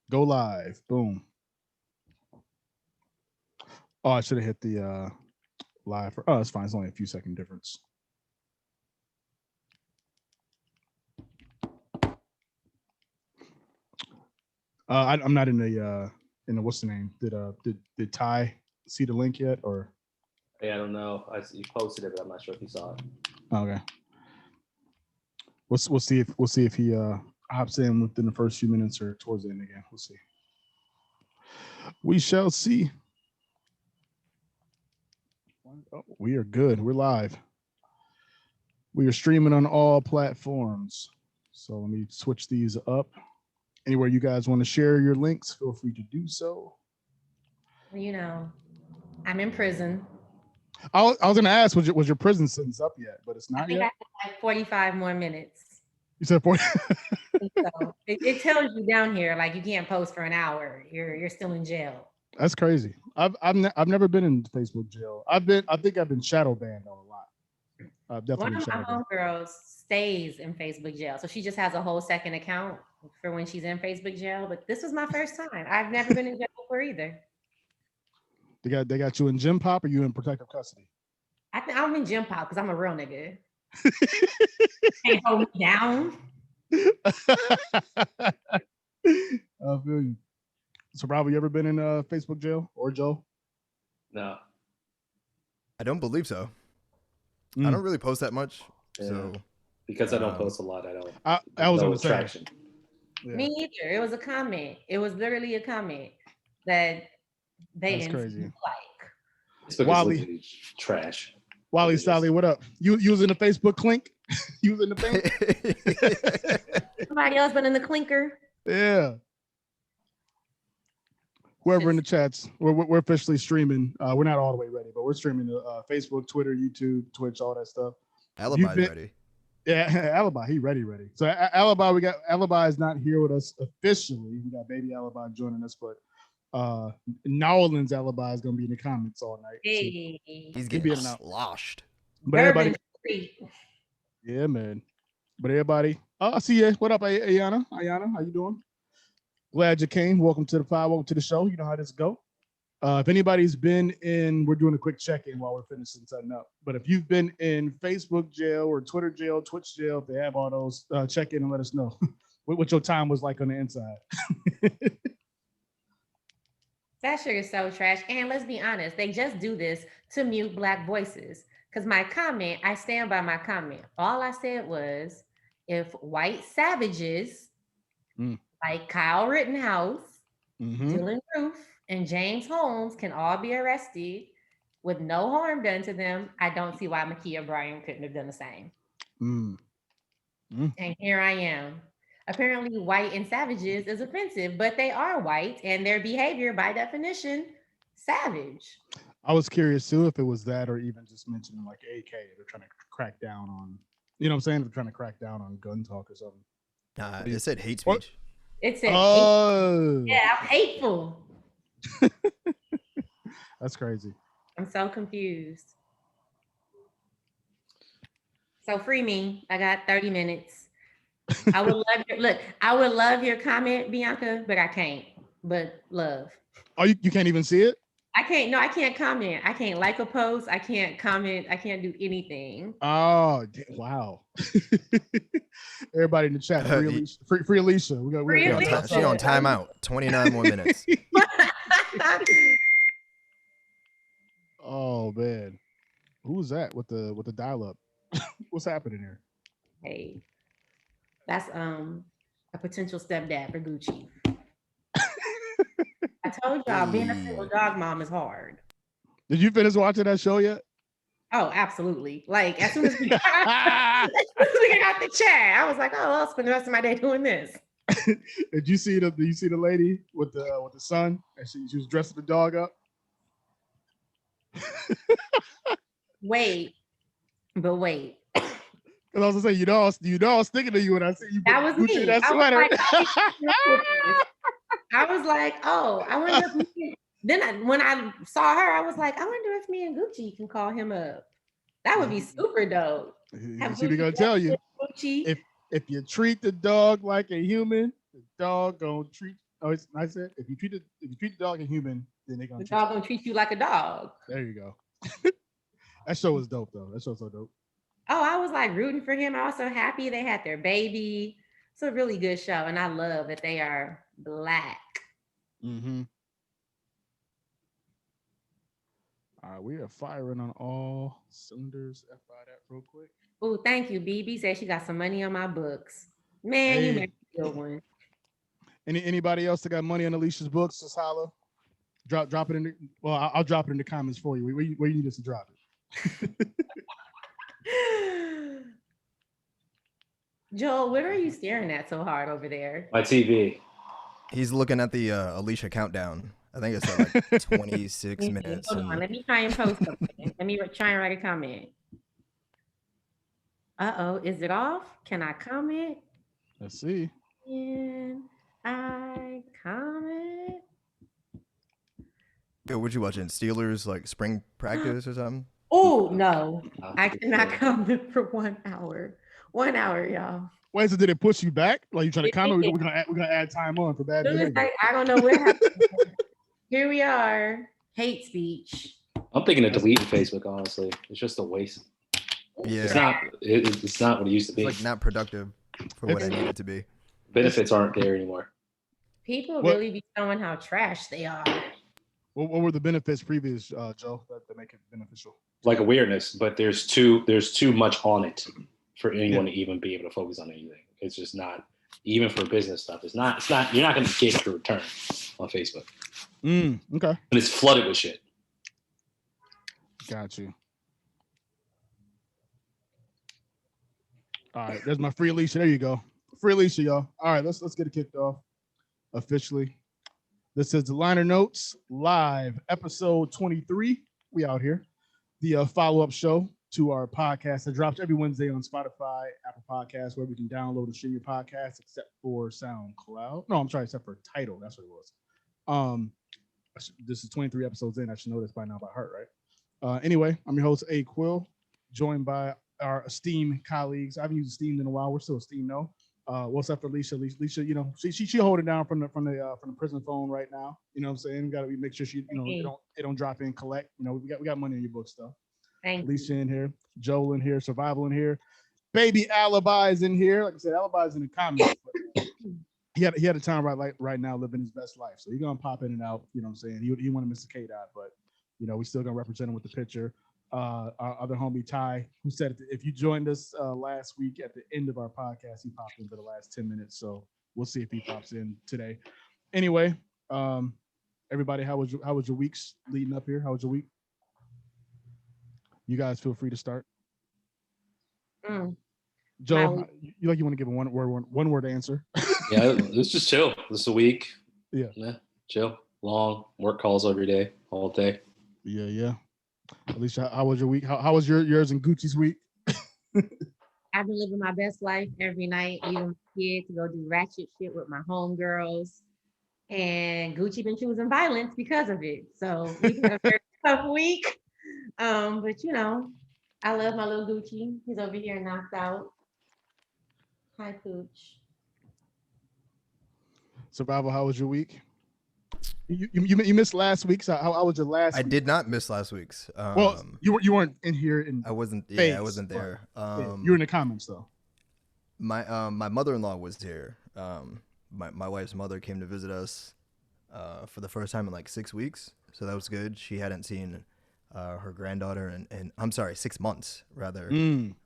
Go live. Boom. Oh, I should have hit the live. Oh, it's fine. It's only a few second difference. I'm not in the what's the name? Did Ty see the link yet or? Yeah, I don't know. You posted it, but I'm not sure if you saw it. Okay. We'll see if he hops in within the first few minutes or towards the end again. We'll see. We shall see. Oh, we are good. We're live. We are streaming on all platforms. So let me switch these up. Anywhere you guys want to share your links, feel free to do so. You know, I'm in prison. I was going to ask, was your prison sentence up yet? But it's not I think yet. I have like 45 more minutes. You said 40. So it tells you down here like you can't post for an hour. You're still in jail. That's crazy. I've never been in Facebook jail. I think I've been shadow banned a lot. Definitely. One of my homegirls stays in Facebook jail, so she just has a whole second account for when she's in Facebook jail. But this was my first time. I've never been in jail before either. They got you in gym pop or you in protective custody? I think I'm in gym pop because I'm a real nigga. Can't hold me down. I feel you. So, Rob, you ever been in Facebook jail or Joe? No, I don't believe so. I don't really post that much, so because I don't post a lot. I was on the attraction. Yeah. Me either. It was a comment. It was literally a comment that they didn't like. It's Wally trash. Wally Sally, what up? You using the Facebook clink? Using the bank? Somebody else been in the clinker? Yeah. Whoever in the chats, we're officially streaming. We're not all the way ready, but we're streaming Facebook, Twitter, YouTube, Twitch, all that stuff. Alibi's ready. Yeah, Alibi, he ready. So Alibi, Alibi is not here with us officially. We got baby Alibi joining us, but Nolan's Alibi is gonna be in the comments all night. Hey. So he's getting sloshed. But everybody, yeah, man. But everybody, I see you. What up, Ayana? Ayana, how you doing? Glad you came. Welcome to the pod. Welcome to the show. You know how this go. If anybody's been in, we're doing a quick check-in while we're finishing setting up. But if you've been in Facebook jail or Twitter jail, Twitch jail, if they have all those, check in and let us know what your time was like on the inside. That shit is so trash. And let's be honest, they just do this to mute Black voices. Because my comment, I stand by my comment. All I said was, if white savages like Kyle Rittenhouse, Dylan Roof, and James Holmes can all be arrested with no harm done to them, I don't see why Ma'Khia Bryant couldn't have done the same. And here I am. Apparently, white and savages is offensive, but they are white, and their behavior, by definition, savage. I was curious too if it was that or even just mentioning like AK. They're trying to crack down on, you know what I'm saying? They're trying to crack down on gun talk or something. Nah, it said hate speech. What? It said hate. Yeah, I'm hateful. That's crazy. I'm so confused. So free me. I got 30 minutes. I would love your comment, Bianca, but I can't. But love. Oh, you can't even see it? I can't comment. I can't like a post. I can't comment. I can't do anything. Oh, wow. Everybody in the chat. Free Alicia. Free Alicia. She on timeout. 29 more minutes. Oh, man. Who's that with the dial-up? What's happening here? Hey, that's a potential stepdad for Gucci. I told y'all being a single dog mom is hard. Did you finish watching that show yet? Oh, absolutely. Like as soon as we got out the chat, I was like, oh, I'll spend the rest of my day doing this. Did you see the lady with the son? And she was dressing the dog up? Wait. Because I was gonna say, you know, I was thinking of you when I see you. That was me. That sweater. I was like, oh, I wonder if when I saw her, I was like, I wonder if me and Gucci can call him up. That would be super dope. She's gonna tell you, Gucci. If you treat the dog like a human, the dog gonna treat Oh, it's I said if you treat the dog like a human, then they're gonna The treat dog gonna treat you like a dog. There you go. That show was dope though. That show's so dope. Oh, I was like rooting for him. I was so happy they had their baby. It's a really good show, and I love that they are Black. Mm-hmm. All right, we are firing on all cylinders. FY that real quick. Oh, thank you. BB said she got some money on my books. Man, you made a good one. Anybody else that got money on Alicia's books? Just holla. Drop it in. I'll drop it in the comments for you. Where you need us to drop it? Joel, what are you staring at so hard over there? My TV. He's looking at the Alicia countdown. I think it's at like 26 minutes. Hold on, let me try and post something. Let me try and write a comment. Uh-oh, is it off? Can I comment? Let's see. Can I comment? Yo, what you watching? Steelers like spring practice or something? Oh no, I cannot comment for 1 hour. 1 hour, y'all. Wait, so did it push you back? Like you trying to comment? We're gonna add time on for bad behavior. I don't know what happened. Here we are. Hate speech. I'm thinking of deleting Facebook. Honestly, it's just a waste. Yeah, It's not. It's not what it used to be. it's like not productive for what I need it to be. Benefits aren't there anymore. People What- really be showing how trash they are. What were the benefits previous, Joe, that make it beneficial? Like awareness, but there's too much on it for anyone to even be able to focus on anything. It's just not, even for business stuff. It's not. You're not going to get a return on Facebook. Okay. And it's flooded with shit. Got you. All right, there's my free Alicia. There you go. Free Alicia, y'all. All right, let's get it kicked off officially. This is the Liner Notes live episode 23. We out here. The follow-up show to our podcast that drops every Wednesday on Spotify, Apple Podcasts, where we can download and stream your podcast, except for SoundCloud. No, I'm sorry, except for Tidal. That's what it was. This is 23 episodes in. I should know this by now by heart, right? Anyway, I'm your host, A-Quil, joined by our esteemed colleagues. I haven't used esteemed in a while. We're still esteemed, though. What's up for Alicia? Alicia, you know, she holding down from the prison phone right now. You know what I'm saying? We gotta make sure she, you know, it don't drop in, collect. You know, we got money in your books though. Thank Alicia in here, Joel in here, Survival in here, baby Alibi is in here. Like I said, Alibi is in the comments. But he had a time right now living his best life. So he's gonna pop in and out. You know what I'm saying? He wanted Mr. K-Dot, but you know, we still gonna represent him with the picture. Our other homie Ty, who said if you joined us last week at the end of our podcast, he popped in for the last 10 minutes. So we'll see if he pops in today. Anyway, everybody, how was your weeks leading up here? How was your week? You guys feel free to start. Joe, you want to give a one word answer? Yeah, it's just chill. This is a week. Yeah, chill. Long work calls every day, all day. Yeah. Alicia, how was your week? How was yours and Gucci's week? I've been living my best life every night, leaving my kid to go do ratchet shit with my homegirls. And Gucci been choosing violence because of it. So we've had a very tough week. But you know, I love my little Gucci. He's over here knocked out. Hi, Pooch. Survival, how was your week? You missed last week's. How was your last week? I did not miss last week's. Well, you weren't in here. I wasn't. Face, I wasn't there. You were in the comments though. My mother-in-law was here. My wife's mother came to visit us for the first time in like 6 weeks, so that was good. She hadn't seen her granddaughter in I'm sorry, 6 months rather. And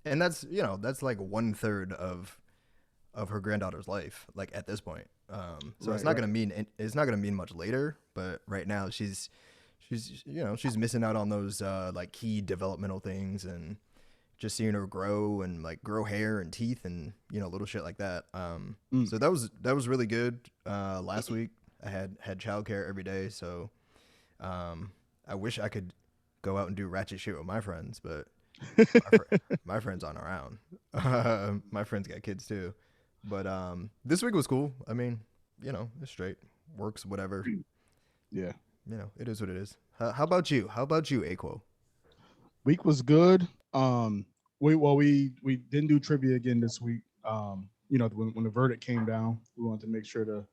that's that's like 1/3 of her granddaughter's life, like at this point. So it's not gonna mean much later, but right now she's missing out on those like key developmental things, and just seeing her grow and like grow hair and teeth and little shit like that. So that was really good. Last week I had childcare every day, so I wish I could go out and do ratchet shit with my friends, but my friends aren't around. My friends got kids too. But this week was cool. I mean, it's straight. Works, whatever. Yeah. It is what it is. How about you? How about you, A-Quil? Week was good. We didn't do trivia again this week. when the verdict came down, we wanted to make sure to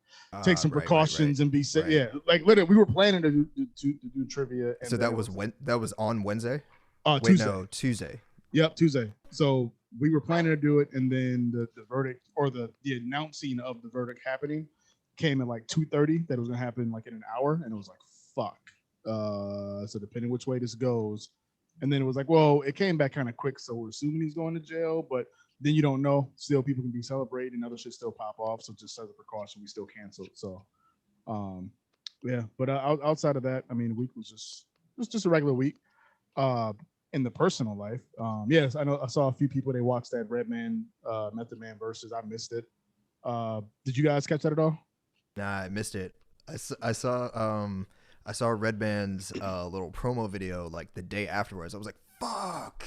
take some Right, precautions and be safe. right. Yeah, like literally, we were planning to do trivia. And So that was that was on Wednesday. Wait, Tuesday. no, Tuesday. Yep, Tuesday. So we were planning to do it, and then the verdict or the announcing of the verdict happening came at like 2:30. That it was gonna happen like in an hour, and it was like fuck. So depending which way this goes, and then it was like, well, it came back kind of quick, so we're assuming he's going to jail, but then you don't know. Still, people can be celebrating, other shit still pop off. So just as a precaution, we still canceled. So, yeah. But outside of that, I mean, the week was just a regular week. In the personal life, yes, I know I saw a few people. They watched that Redman, Method Man versus. I missed it. Did you guys catch that at all? Nah, I missed it. I saw Redman's little promo video like the day afterwards. I was like, fuck.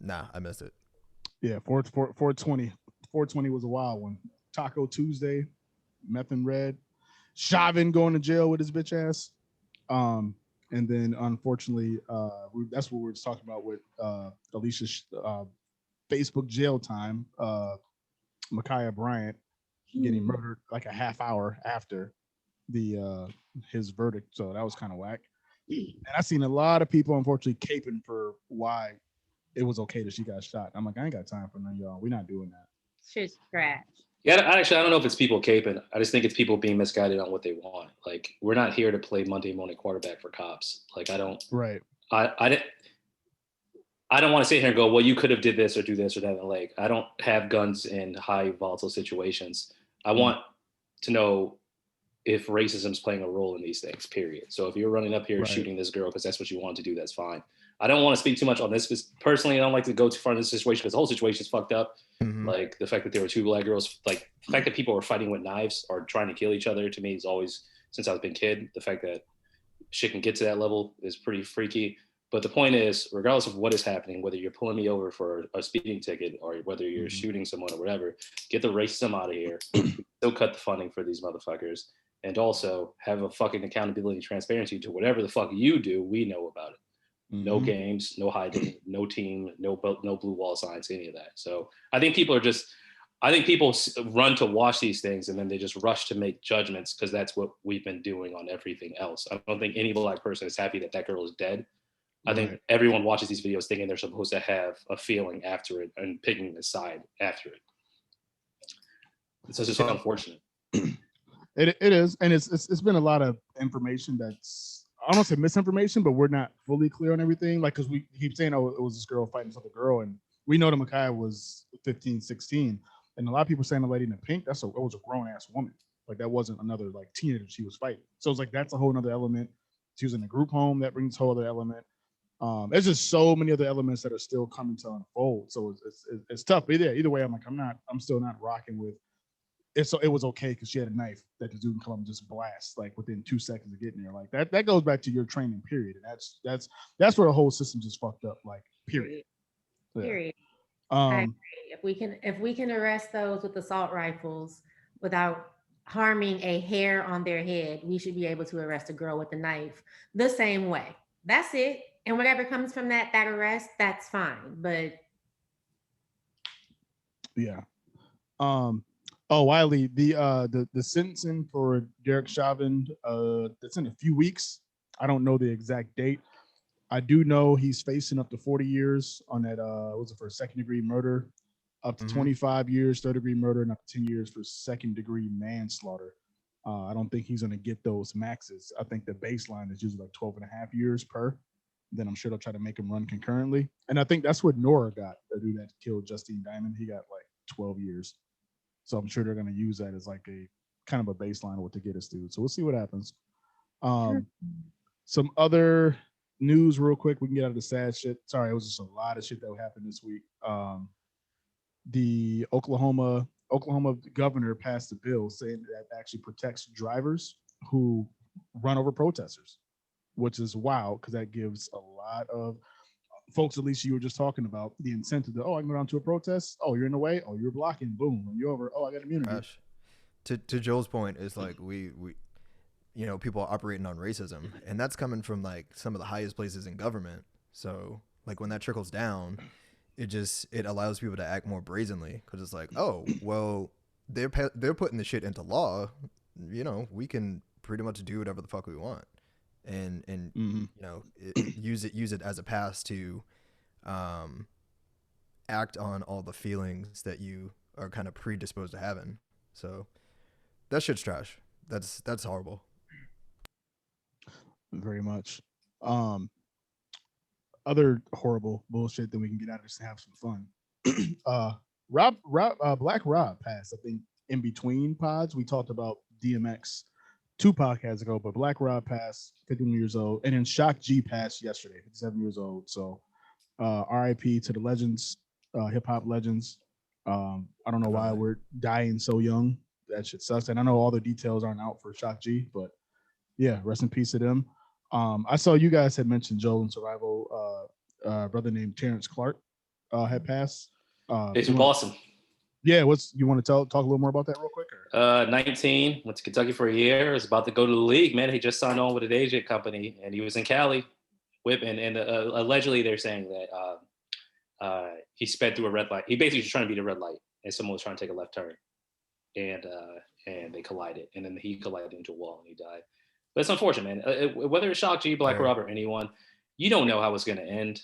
Nah, I missed it. Yeah, 420. 420 was a wild one. Taco Tuesday, Meth and Red, Chauvin going to jail with his bitch ass. And then unfortunately, that's what we were talking about with Alicia's Facebook jail time. Ma'Khia Bryant getting murdered like a half hour after his verdict. So that was kind of whack. And I seen a lot of people unfortunately caping for why it was okay that she got shot. I'm like, I ain't got time for none of y'all. We're not doing that. Shit's trash. Yeah, I don't know if it's people caping. I just think it's people being misguided on what they want. Like, we're not here to play Monday morning quarterback for cops. Like, I don't. Right. I don't want to sit here and go, well, you could have did this or do this or that. Like, I don't have guns in high volatile situations. I want to know if racism is playing a role in these things, period. So if you're running up here shooting this girl because that's what you want to do, that's fine. I don't want to speak too much on this because personally, I don't like to go too far in this situation because the whole situation is fucked up. Mm-hmm. Like the fact that there were two black girls, like the fact that people were fighting with knives or trying to kill each other to me is always, since I was a kid, the fact that shit can get to that level is pretty freaky. But the point is, regardless of what is happening, whether you're pulling me over for a speeding ticket or whether you're shooting someone or whatever, get the racism out of here. Still cut the funding for these motherfuckers. And also have a fucking accountability and transparency to whatever the fuck you do, we know about it. No games, no hiding, no team, no blue wall signs, any of that. So I think people run to watch these things and then they just rush to make judgments because that's what we've been doing on everything else. I don't think any black person is happy that girl is dead. I think everyone watches these videos thinking they're supposed to have a feeling after it and picking a side after it. So it's just unfortunate. It is, and it's been a lot of information that's, I don't say misinformation, but we're not fully clear on everything. Like, because we keep saying, oh, it was this girl fighting this other girl, and we know that Ma'Khia was 15, 16, and a lot of people saying the lady in the pink, it was a grown ass woman. Like, that wasn't another like teenager she was fighting. So it's like that's a whole other element. She was in a group home, that brings a whole other element. There's just so many other elements that are still coming to unfold. So it's tough. But yeah, either way, I'm still not rocking with. It was okay because she had a knife that the dude can come up and just blast like within 2 seconds of getting there. Like that goes back to your training period, and that's where the whole system just fucked up. Like period. Period. I agree. If we can arrest those with assault rifles without harming a hair on their head, we should be able to arrest a girl with a knife the same way. That's it. And whatever comes from that arrest, that's fine. But yeah. Oh, Wiley, the sentencing for Derek Chauvin, that's in a few weeks. I don't know the exact date. I do know he's facing up to 40 years on that, was it for second degree murder, up to 25 years, third degree murder, and up to 10 years for second degree manslaughter. I don't think he's going to get those maxes. I think the baseline is usually like 12 and a half years per. Then I'm sure they'll try to make him run concurrently. And I think that's what Nora got, the dude that killed Justine Diamond. He got like 12 years. So I'm sure they're going to use that as like a kind of a baseline of what to get us to. So we'll see what happens. Some other news real quick. We can get out of the sad shit. Sorry, it was just a lot of shit that happened this week. The Oklahoma governor passed a bill saying that actually protects drivers who run over protesters, which is wild because that gives a lot of folks, at least you were just talking about, the incentive to, I can go down to a protest. Oh, you're in the way. Oh, you're blocking. Boom. When you're over. Oh, I got immunity. Gosh. To Joel's point is like we people are operating on racism, and that's coming from like some of the highest places in government. So like when that trickles down, it allows people to act more brazenly because it's like, oh, well, they're putting the shit into law. You know, we can pretty much do whatever the fuck we want, and Mm-hmm. you know, use it as a pass to act on all the feelings that you are kind of predisposed to having. So that shit's trash. That's horrible. Very much. Um, Other horrible bullshit that we can get out of this and have some fun. Black Rob passed. I think in between pods we talked about DMX 2 podcasts ago, but Black Rob passed, 51 years old, and then Shock G passed yesterday, 57 years old. So, R.I.P. to the legends, hip hop legends. I don't know why we're dying so young. That shit sucks. And I know all the details aren't out for Shock G, but yeah, rest in peace to them. I saw you guys had mentioned Joe and Survival. Brother named Terrence Clark had passed. He's from Boston. Yeah, you want to talk a little more about that real quick? Or? 19, went to Kentucky for a year. Was about to go to the league, man. He just signed on with an agent company, and he was in Cali, whipping. And allegedly, they're saying that he sped through a red light. He basically was trying to beat a red light, and someone was trying to take a left turn, and they collided, and then he collided into a wall, and he died. But it's unfortunate, man. Whether it's Shock G, Black Rob, or anyone, you don't know how it's going to end.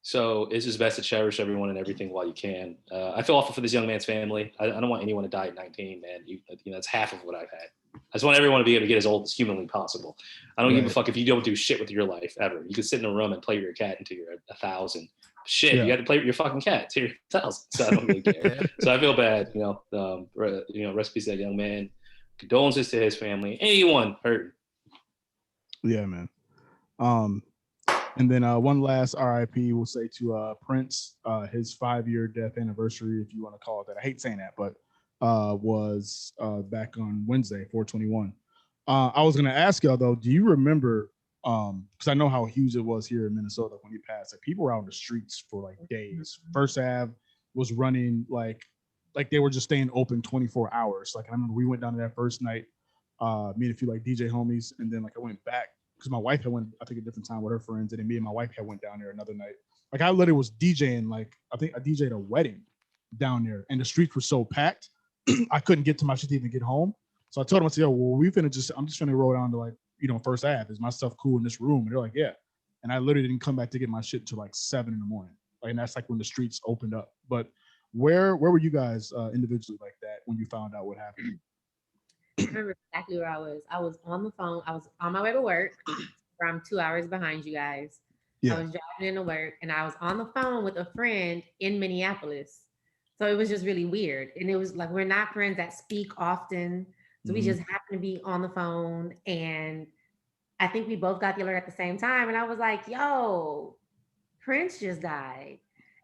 So it's just best to cherish everyone and everything while you can. I feel awful for this young man's family. I don't want anyone to die at 19, man. You know, that's half of what I've had. I just want everyone to be able to get as old as humanly possible. I don't give a fuck if you don't do shit with your life ever. You can sit in a room and play with your cat until you're 1,000. Shit, you had to play with your fucking cat till you're 1,000. So I don't really care. So I feel bad. Rest in peace to that young man. Condolences to his family. Anyone hurt. Yeah, man. And then one last RIP we'll say to Prince, his 5-year death anniversary, if you want to call it that. I hate saying that, but was back on Wednesday, 4/21. I was going to ask y'all, though, do you remember, because I know how huge it was here in Minnesota when he passed, like people were out on the streets for like days. First Ave was running like they were just staying open 24 hours. Like I remember we went down to that first night, meet a few like DJ homies, and then like I went back because my wife had went, I think, a different time with her friends, and then me and my wife had went down there another night. Like I literally was DJing, like I think I DJ'd a wedding down there, and the streets were so packed, I couldn't get to my shit to even get home. So I told them, I said, "Yo, well, I'm just finna roll down to like, First Ave. Is my stuff cool in this room?" And they're like, "Yeah." And I literally didn't come back to get my shit till like 7 in the morning. Like, and that's like when the streets opened up. But where were you guys individually like that when you found out what happened? I remember exactly where I was. I was on the phone. I was on my way to work. I'm 2 hours behind you guys. Yeah. I was driving into work, and I was on the phone with a friend in Minneapolis. So it was just really weird. And it was like, we're not friends that speak often. So we just happened to be on the phone. And I think we both got the alert at the same time. And I was like, yo, Prince just died.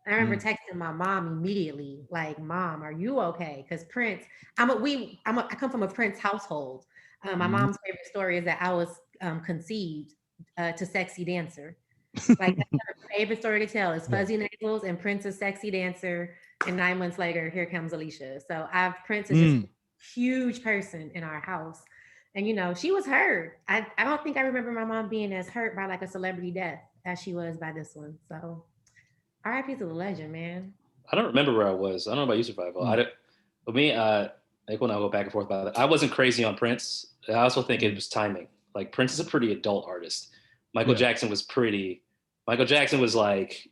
And I remember texting my mom immediately, like, "Mom, are you okay?" Because Prince, I come from a Prince household. My mom's favorite story is that I was conceived to Sexy Dancer. Like that's her favorite story to tell is Fuzzy Nails and Prince's Sexy Dancer. And 9 months later, here comes Alicia. So Prince is just a huge person in our house. And she was hurt. I don't think I remember my mom being as hurt by like a celebrity death as she was by this one. So R.I.P. to the legend, man. I don't remember where I was. I don't know about you, Survival. For me, I think when I go back and forth about it, I wasn't crazy on Prince. I also think it was timing. Like Prince is a pretty adult artist. Michael Jackson was like,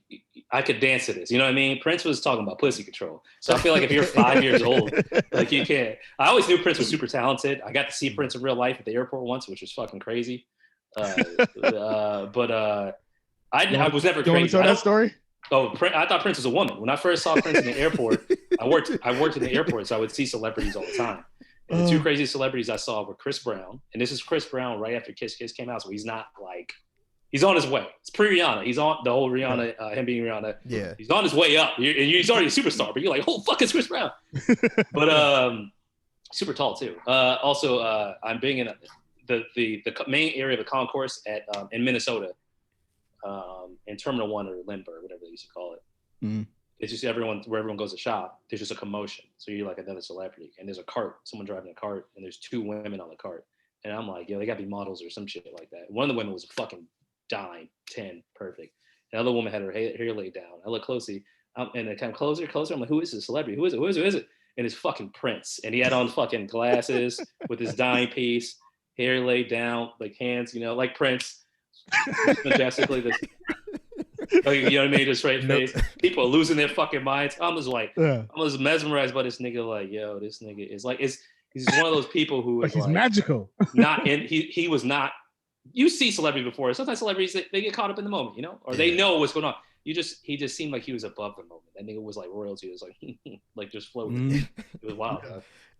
I could dance to this. You know what I mean? Prince was talking about pussy control. So I feel like if you're 5 years old, like you can't. I always knew Prince was super talented. I got to see Prince in real life at the airport once, which was fucking crazy. I was never crazy. You want to tell that story? Oh, I thought Prince was a woman. When I first saw Prince in the airport, I worked in the airport, so I would see celebrities all the time. And the two crazy celebrities I saw were Chris Brown, and this is Chris Brown right after Kiss Kiss came out, so he's not like, he's on his way. It's pre-Rihanna. He's on the whole Rihanna, him being Rihanna. Yeah. He's on his way up. He's already a superstar, but you're like, oh, fuck, it's Chris Brown. But super tall, too. Also, I'm being in the main area of the concourse in Minnesota, in Terminal 1 or Lindbergh, whatever they used to call it. It's just where everyone goes to shop, there's just a commotion. So you're like another celebrity. And there's a cart, someone driving a cart, and there's 2 women on the cart. And I'm like, they got to be models or some shit like that. One of the women was a fucking dime, 10, perfect. The other woman had her hair laid down. I look closely. And it kind of closer. I'm like, who is this celebrity? Who is it? Who is it? And it's fucking Prince. And he had on fucking glasses with his dime piece, hair laid down, like hands, like Prince, majestically. You know what I mean? Just straight face. People are losing their fucking minds. I'm just mesmerized by this nigga. Like, yo, this nigga is like, he's one of those people who is he's magical. He was not. You see celebrities before. Sometimes celebrities they get caught up in the moment, or they know what's going on. He just seemed like he was above the moment. That nigga was like royalty. It was like like just floating. It was wild.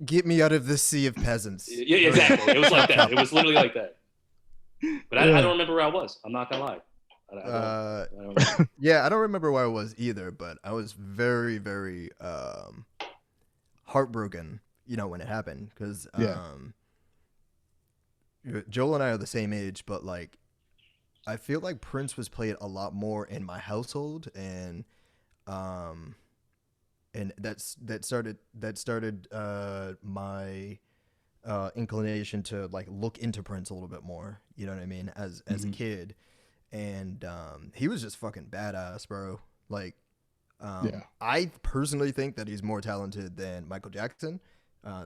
Get me out of this sea of peasants. Yeah, exactly. It was like that. It was literally like that. But I don't remember where I was. I'm not gonna lie. I don't yeah, I don't remember where I was either, but I was very, very heartbroken, when it happened, because Joel and I are the same age, but like I feel like Prince was played a lot more in my household, and that started my inclination to like look into Prince a little bit more, you know what I mean, as a kid. And he was just fucking badass, bro. Like I personally think that he's more talented than Michael Jackson.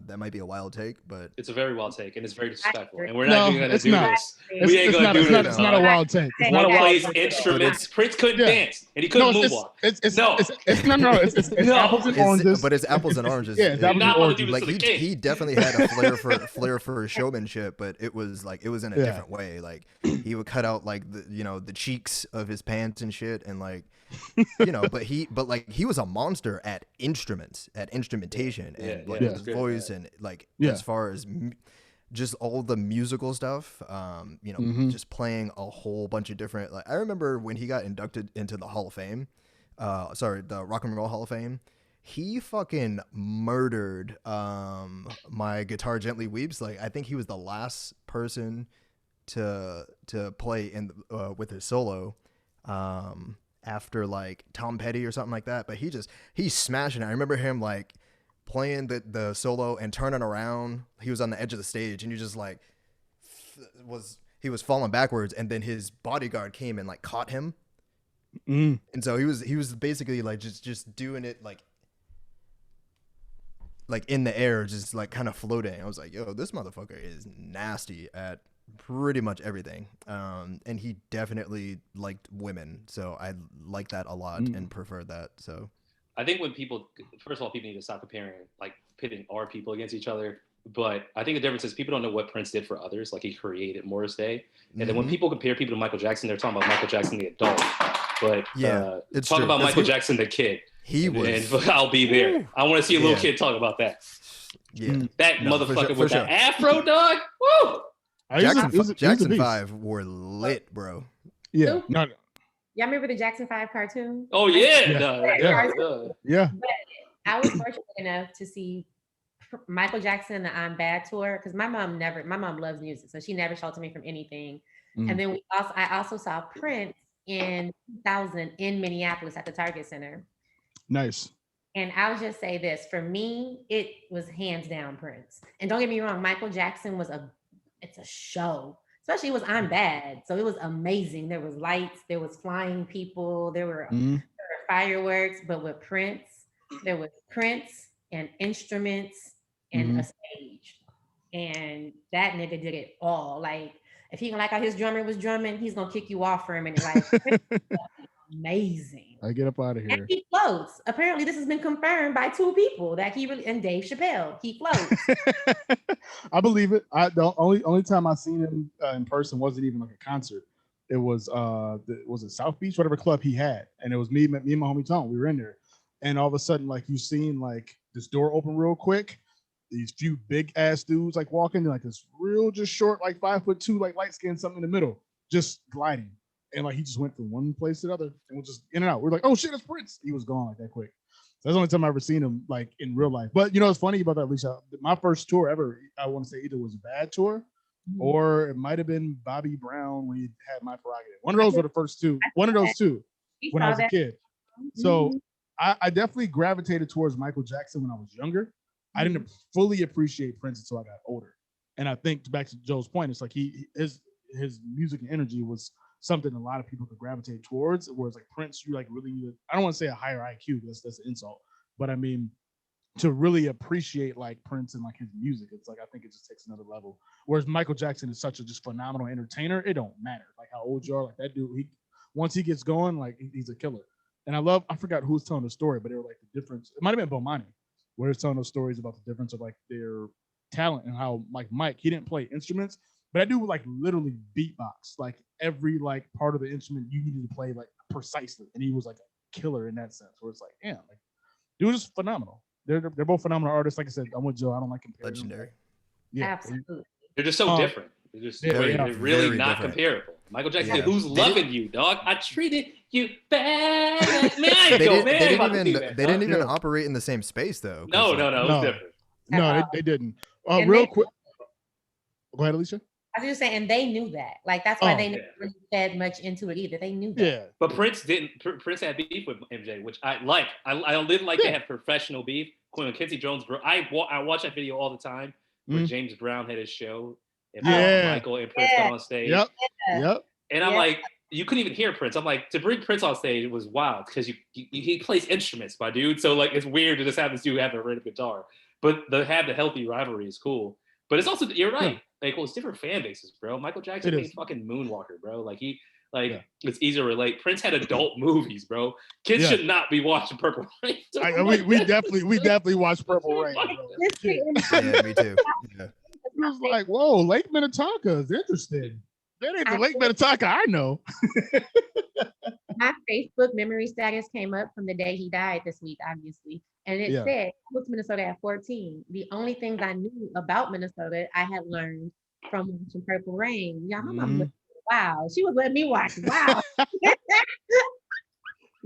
That might be a wild take, but it's a very wild take, and it's very disrespectful. And we're not even gonna do this. We ain't gonna do this. It's not a wild take. One plays instruments. Prince couldn't dance, and he couldn't moonwalk. It's apples and oranges. But it's apples and oranges. Yeah, it's apples and oranges. Like he definitely had a flair for showmanship, but it was in a different way. Like he would cut out like the cheeks of his pants and shit, and like but he was a monster at instrumentation and his voice and like as far as just all the musical stuff, just playing a whole bunch of different. Like I remember when he got inducted into the Hall of Fame, the Rock and Roll Hall of Fame. He fucking murdered My Guitar Gently Weeps. Like I think he was the last person to play in with his solo. After like Tom Petty or something like that, but he's smashing it. I remember him like playing the solo and turning around. He was on the edge of the stage and you just like he was falling backwards, and then his bodyguard came and like caught him. And so he was basically like just doing it like in the air, just like kind of floating. I was like, yo, this motherfucker is nasty at pretty much everything, and he definitely liked women, so I like that a lot and prefer that. So I think when people, first of all, people need to stop comparing, like pitting our people against each other. But I think the difference is people don't know what Prince did for others. Like he created Morris Day, and then when people compare people to Michael Jackson, they're talking about Michael Jackson the adult. But it's talk true. about Michael Jackson the kid. He was. And I'll be there. I want to see a little kid talk about that. Yeah, that motherfucker with that afro, dog. Woo! Jackson 5 were lit, bro. Yeah. Y'all remember the Jackson 5 cartoon? Oh yeah. But I was fortunate enough to see Michael Jackson and the M.A.A.d tour, because my mom loves music, so she never sheltered me from anything. And then I also saw Prince in 2000 in Minneapolis at the Target Center. Nice. And I'll just say this, for me, it was hands down Prince. And don't get me wrong, Michael Jackson it's a show, especially it was M.A.A.d, so it was amazing. There was lights, there was flying people, there were fireworks, but with Prince, there was Prince and instruments and a stage, and that nigga did it all. Like if he didn't like how his drummer was drumming, he's gonna kick you off for a minute. Like amazing. I get up out of here. And he floats. Apparently, this has been confirmed by two people that he really, and Dave Chappelle, he floats. I believe it. The only time I seen him in person wasn't even like a concert. It was was it South Beach, whatever club he had, and it was me and my homie Tom. We were in there, and all of a sudden, like you seen like this door open real quick. These few big ass dudes like walking, like this real just short, like 5'2", like light skin, something in the middle, just gliding. And like he just went from one place to the other and was just in and out. We're like, oh shit, it's Prince. He was gone like that quick. So that's the only time I ever seen him like in real life. But you know, it's funny about that, Alicia. My first tour ever, I want to say either was a M.A.A.d tour or it might have been Bobby Brown when he had My Prerogative. One of those were the first two. One of those two when I was a kid. So I definitely gravitated towards Michael Jackson when I was younger. I didn't fully appreciate Prince until I got older. And I think back to Joe's point, it's like his music and energy was something a lot of people could gravitate towards. Whereas like Prince, you like really need, I don't want to say a higher IQ, that's an insult, but I mean to really appreciate like Prince and like his music, it's like I think it just takes another level. Whereas Michael Jackson is such a just phenomenal entertainer, it don't matter like how old you are, like that dude, once he gets going, like he's a killer. And I forgot who was telling the story, but they were like the difference. It might have been Bomani, where he's telling those stories about the difference of like their talent and how like Mike, he didn't play instruments, but that dude would like literally beatbox like every like part of the instrument you needed to play like precisely, and he was like a killer in that sense. Where it's like, damn, like dude is phenomenal. They're both phenomenal artists. Like I said, I'm with Joe. I don't like comparing. Legendary. Yeah, absolutely. They're just so different. They're just they're really very not different. comparable. Michael Jackson, Yeah. who's loving you, dog? I treated you bad. Man, I ain't They go, didn't, man. they I ain't didn't about to even do that, they dog. didn't even Yeah. operate in the same space though. 'cause, No, like, no, it was No. different. No, they didn't. And Real they- quick. Go ahead, Alicia. I was just saying, and they knew that. Like that's why Oh. they never really fed much into it either. They knew that. Yeah, But Prince didn't. Prince had beef with MJ, which I like. I didn't like they had professional beef. When Quincy Jones, I watch that video all the time where James Brown had his show and Michael and Prince got on stage. Yep. Yeah. Yep. And I'm like, you couldn't even hear Prince. I'm like, to bring Prince on stage was wild because he plays instruments, my dude. So like, it's weird to just have this dude have a rhythm guitar. But have the healthy rivalry is cool. But it's also, you're right. Like, well, it's different fan bases, bro. Michael Jackson made fucking Moonwalker, bro. Like it's easy to relate. Prince had adult movies, bro. Kids should not be watching Purple Rain. We definitely watched Purple Rain. Bro. Yeah, me too. Yeah. It was like, whoa, Lake Minnetonka is interesting. That ain't the Lake Minnetonka I know. My Facebook memory status came up from the day he died this week, obviously. And it said, I moved to Minnesota at 14. The only things I knew about Minnesota, I had learned from watching Purple Rain. Yeah, my mom was, wow. She was letting me watch. Wow.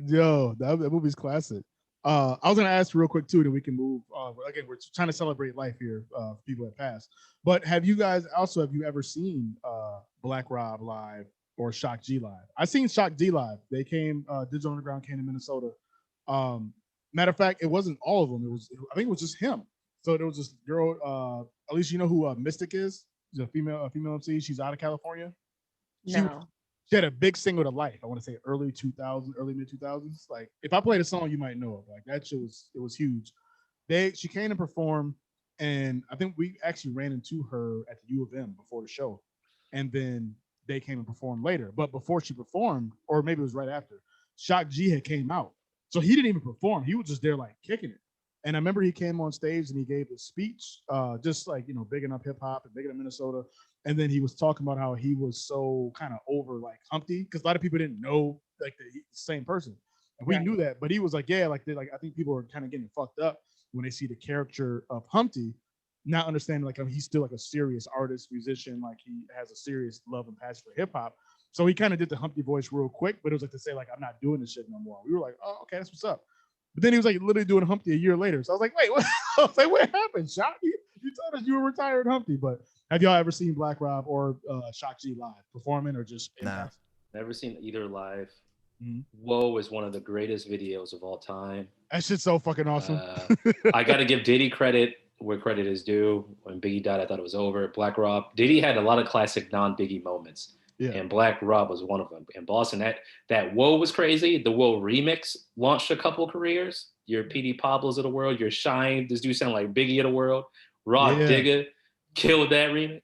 Yo, that movie's classic. I was gonna ask real quick too, that we can move. Again, we're trying to celebrate life here, for people that passed. But have you ever seen Black Rob live or Shock G live? I seen Shock G live. They came, Digital Underground came to Minnesota. Matter of fact, it wasn't all of them. I think it was just him. So there was this girl, Alicia, you know who Mystic is? She's a female MC. She's out of California. No. She had a big single to life. I want to say early mid 2000s. Like if I played a song, you might know it. Like that shit was huge. She came to perform, and I think we actually ran into her at the U of M before the show, and then they came and performed later. But before she performed, or maybe it was right after, Shock G had came out, so he didn't even perform. He was just there like kicking it. And I remember he came on stage and he gave a speech, just like, bigging up hip hop and bigging up Minnesota. And then he was talking about how he was so kind of over like Humpty, because a lot of people didn't know like the same person. And we knew that, but he was like, yeah, like I think people are kind of getting fucked up when they see the character of Humpty, not understanding like he's still like a serious artist, musician, like he has a serious love and passion for hip hop. So he kind of did the Humpty voice real quick, but it was like to say like, I'm not doing this shit no more. We were like, oh, okay, that's what's up. But then he was like literally doing Humpty a year later. So I was like, wait, what? I was like, what happened, Shock? You told us you were retired Humpty, but have y'all ever seen Black Rob or Shock G live performing or just? Nah. Never seen either live. Whoa is one of the greatest videos of all time. That shit's so fucking awesome. I got to give Diddy credit where credit is due. When Biggie died, I thought it was over. Black Rob, Diddy had a lot of classic non-Biggie moments. Yeah. And Black Rob was one of them. In Boston, that Whoa was crazy. The Whoa remix launched a couple of careers. Your PD Pablos of the world, your Shine. This dude sound like Biggie of the world. Rod Digger killed that remix.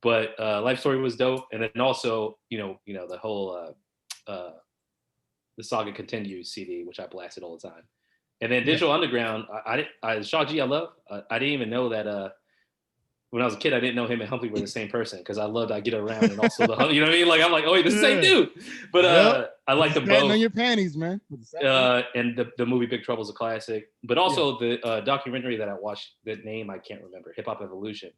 But Life Story was dope. And then also, the whole the Saga Continues CD, which I blasted all the time. And then Digital Underground, Shock G, I love. I didn't even know that. When I was a kid, I didn't know him and Humphrey were the same person because I loved I Get Around and also the, you know what I mean? Like I'm like, oh, this is the same dude. But I like them both. On your panties, man. And the movie Big Trouble is a classic. But also the documentary that I watched, the name I can't remember, Hip Hop Evolution.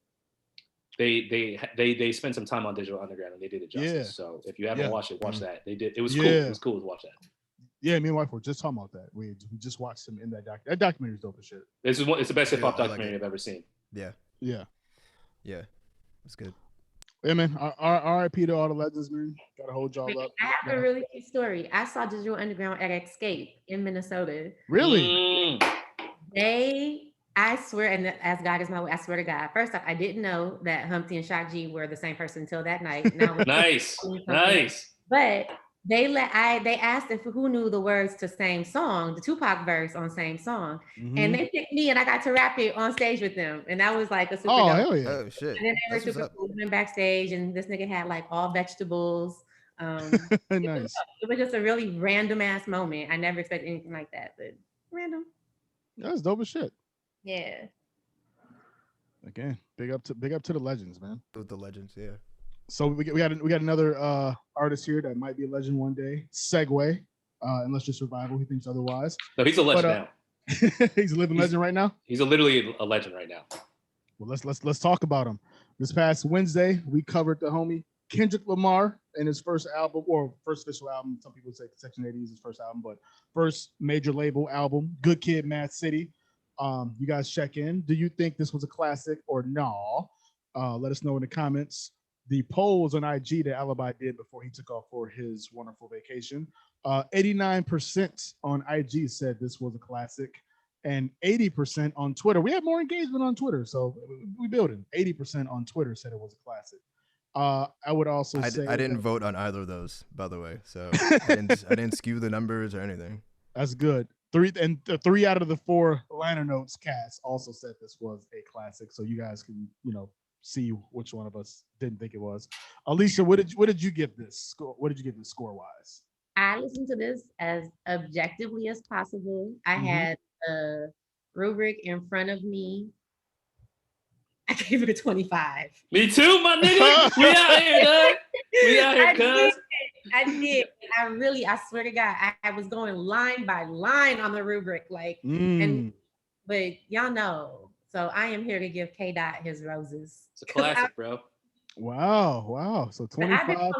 They spent some time on Digital Underground and they did it justice. Yeah. So if you haven't watched it, watch that. They did. It was cool. It was cool to watch that. Yeah, me and my wife were just talking about that. We just watched him in that doc. That documentary is dope as shit. It's the best hip hop documentary I've ever seen. Yeah, it's good. Yeah, man. R.I.P. to all the legends, man. Gotta hold y'all up. I have a really cute story. I saw Digital Underground at Escape in Minnesota. Really? I swear, and as God is my way, I swear to God. First off, I didn't know that Humpty and Shock G were the same person until that night. Now nice. But they asked if who knew the words to Same Song, the Tupac verse on Same Song, and they picked me, and I got to rap it on stage with them, and that was like a super dope. Hell yeah! Oh shit! And then they were That's what's super up. cool. Went backstage, and this nigga had like all vegetables. Nice. It was just a really random ass moment. I never expected anything like that, but random. That's dope as shit. Yeah. Again, big up to the legends, man. With the legends, yeah. So we got another artist here that might be a legend one day. Segway, unless you're Survival, he thinks otherwise. No, he's a legend now. He's a living legend right now. He's literally a legend right now. Well, let's talk about him. This past Wednesday, we covered the homie Kendrick Lamar in his first album, or first official album. Some people say Section 80 is his first album, but first major label album, Good Kid, M.A.A.d City. You guys check in. Do you think this was a classic or no? Let us know in the comments. The polls on IG that Alibi did before he took off for his wonderful vacation. 89% on IG said this was a classic, and 80% on Twitter. We had more engagement on Twitter, so we building. 80% on Twitter said it was a classic. I would also say I didn't vote on either of those, by the way, so I didn't skew the numbers or anything. That's good. Three out of the 4 liner notes cast also said this was a classic, so you guys can see which one of us didn't think it was. Alicia, what did you give this score? What did you give this score wise? I listened to this as objectively as possible. I had a rubric in front of me. I gave it a 25. Me too, my nigga. We out here, dog. We out here, cuz. I did. I swear to God, I was going line by line on the rubric, like, but y'all know. So I am here to give K. Dot his roses. It's a classic, bro. Wow. So 25.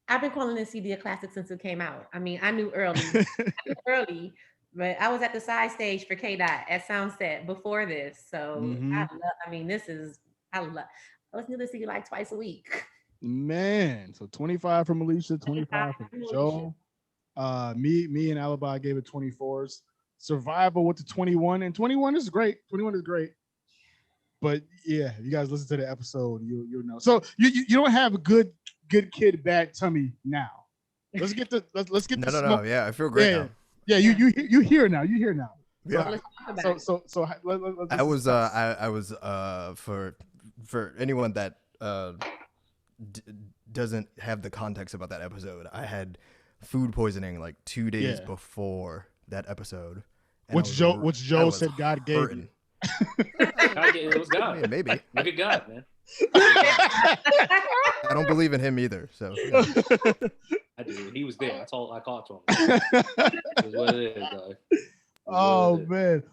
I've been calling this CD a classic since it came out. I mean, I knew early, but I was at the side stage for K. Dot at Soundset before this. So I listen to this CD like twice a week. Man, so 25 from Alicia, 25 from Joe. Me and Alibi gave it 24s. Survival with the 21, and 21 is great. 21 is great. But yeah, if you guys listen to the episode, you'll know. So you don't have a good kid, bad tummy now. Let's get the No. Yeah, I feel great now. Yeah, you here now. You here now. Yeah. So I was for anyone that doesn't have the context about that episode, I had food poisoning like 2 days before that episode. Which Joe said God gave you. It was God. I mean, maybe. Look at God, man. I don't believe in him either. So yeah. I do. He was there. I called to him. It's what it is, dog. Oh man.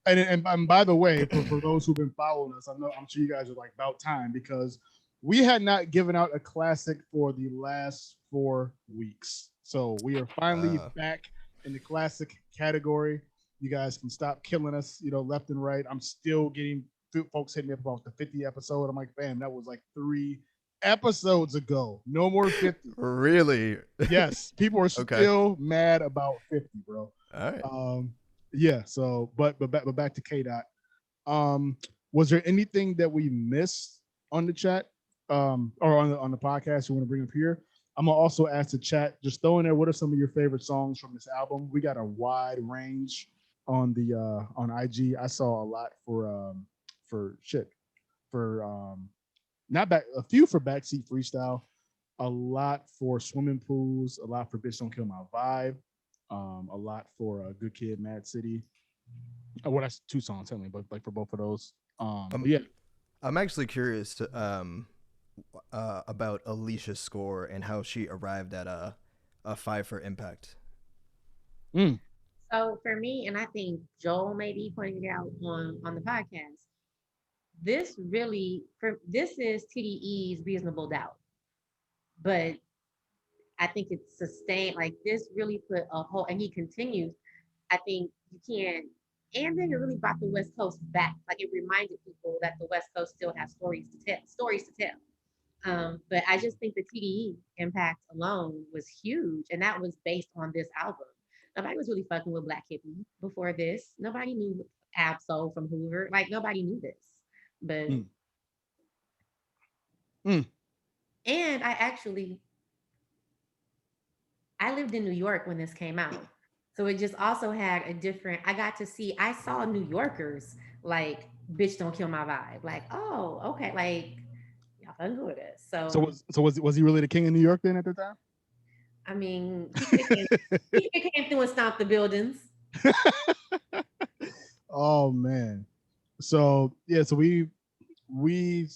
And by the way, for those who've been following us, I'm sure you guys are like about time, because we had not given out a classic for the last 4 weeks. So we are finally back in the classic category. You guys can stop killing us, left and right. I'm still getting folks hitting me up about the 50 episode. I'm like, fam, that was like 3 episodes ago. No more 50. Really? Yes. People are still mad about 50, bro. All right. Yeah. So, but back to K. Dot. Was there anything that we missed on the chat, or on the podcast you want to bring up here? I'm gonna also ask the chat, just throw in there, what are some of your favorite songs from this album? We got a wide range on the on IG. I saw a lot a few for Backseat Freestyle, a lot for Swimming Pools, a lot for Bitch Don't Kill My Vibe, a lot for Good Kid, M.A.A.d City. Well, that's 2 songs, tell me, but like for both of those. Yeah. I'm actually curious to about Alicia's score and how she arrived at a 5 for impact. So for me, and I think Joel may be pointing it out on the podcast, this is TDE's Reasonable Doubt, but I think it's sustained. Like, this really put a whole, and he continues. I think you can't, and then it really brought the West Coast back. Like, it reminded people that the West Coast still has stories to tell. But I just think the TDE impact alone was huge, and that was based on this album. Nobody was really fucking with Black Hippie before this. Nobody knew Ab-Soul from Hoover. Like, nobody knew this. But and I actually I lived in New York when this came out. So it just also had a different, I saw New Yorkers like, bitch, don't kill my vibe. Like, oh, okay. Like, y'all fucking with this. So, Was he really the king of New York then at the time? I mean, he could have came through and stomped the buildings. Oh man. So yeah, so we me,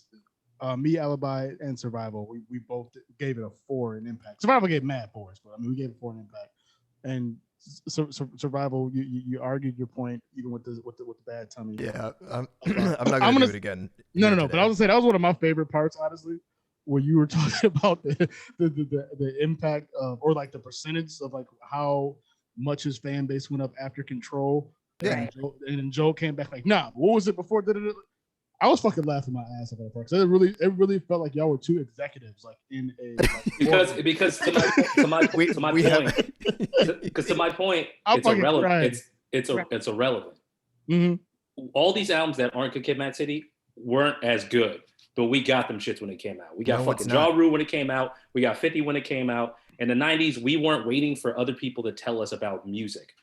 Alibi, and Survival, we both gave it a 4 in impact. Survival gave mad 4s, but I mean we gave it 4 in impact. And Survival, you argued your point even with the bad tummy. Yeah, I'm not gonna do it again. No. But I was gonna say that was one of my favorite parts, honestly, where you were talking about the impact of, or like the percentage of like how much his fan base went up after Control. Yeah. And then Joe came back like, nah, what was it before? I was fucking laughing my ass off at that part. So it really felt like y'all were two executives, like in a because to my point, it's irrelevant. It's irrelevant. Mm-hmm. All these albums that aren't Good Kid, Mad City weren't as good, but we got them shits when it came out. We got fucking Ja Rule when it came out. We got 50 when it came out. In the 90s, we weren't waiting for other people to tell us about music.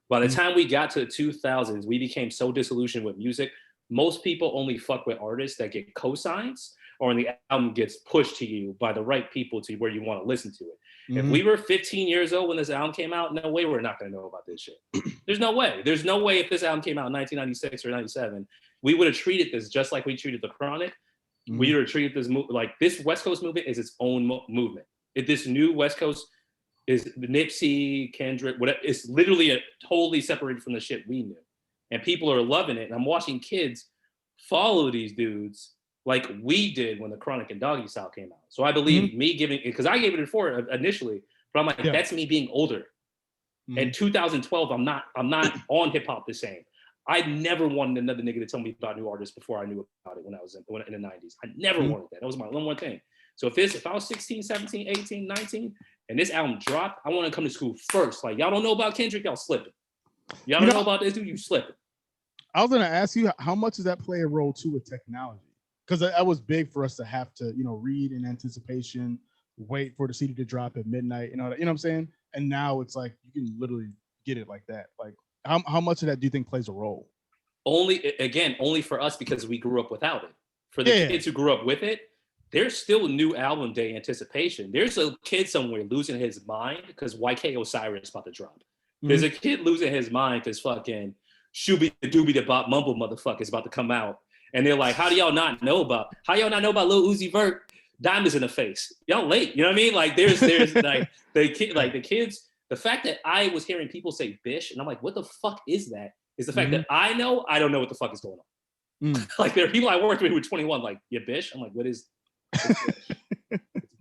By the time we got to the 2000s, we became so disillusioned with music. Most people only fuck with artists that get cosigns or when the album gets pushed to you by the right people to where you want to listen to it. Mm-hmm. If we were 15 years old when this album came out, no way we're not going to know about this shit. There's no way. There's no way if this album came out in 1996 or 97, we would have treated this just like we treated The Chronic. Mm-hmm. We would have treated this like this West Coast movement is its own movement. If this new West Coast is Nipsey, Kendrick, whatever, it's literally totally separated from the shit we knew. And people are loving it. And I'm watching kids follow these dudes like we did when The Chronic and Doggy Style came out. So I believe me giving it, because I gave it a 4 initially, but I'm like, that's me being older. In 2012, I'm not on hip hop the same. I never wanted another nigga to tell me about new artists before I knew about it when I was in the 90s. I never wanted that. That was my number one thing. So if I was 16, 17, 18, 19, and this album dropped, I want to come to school first. Like, y'all don't know about Kendrick, y'all slipping. Y'all don't know about this dude, you slipping. I was going to ask you, how much does that play a role too with technology? Because that was big for us to have to, read in anticipation, wait for the CD to drop at midnight, you know what I'm saying? And now it's like you can literally get it like that. Like, how much of that do you think plays a role? Only for us because we grew up without it. For the kids who grew up with it, there's still new album day anticipation. There's a kid somewhere losing his mind because YK Osiris about to drop. There's a kid losing his mind because fucking Shooby the Doobie the Bop Mumble motherfucker is about to come out. And they're like, how do y'all not know about Lil Uzi Vert, Diamonds in the Face? Y'all late, you know what I mean? Like there's like the kids, the fact that I was hearing people say bish, and I'm like, what the fuck is that? Is the fact that I don't know what the fuck is going on. Like there are people I worked with who were 21, like, yeah, bish? I'm like, what is it's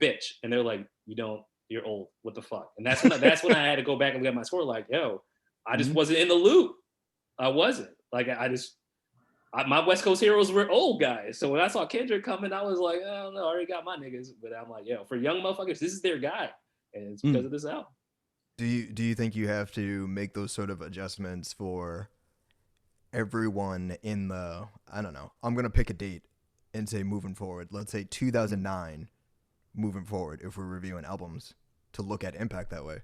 bitch. And they're like, you're old. What the fuck? And that's when I had to go back and look at my score. Like, yo, I just wasn't in the loop. I wasn't. Like, my West Coast heroes were old guys. So when I saw Kendrick coming, I was like, I don't know, I already got my niggas. But I'm like, yo, for young motherfuckers, this is their guy, and it's because of this album. Do you think you have to make those sort of adjustments for everyone in the, I don't know, I'm gonna pick a date and say moving forward, let's say 2009 moving forward, if we're reviewing albums, to look at impact that way?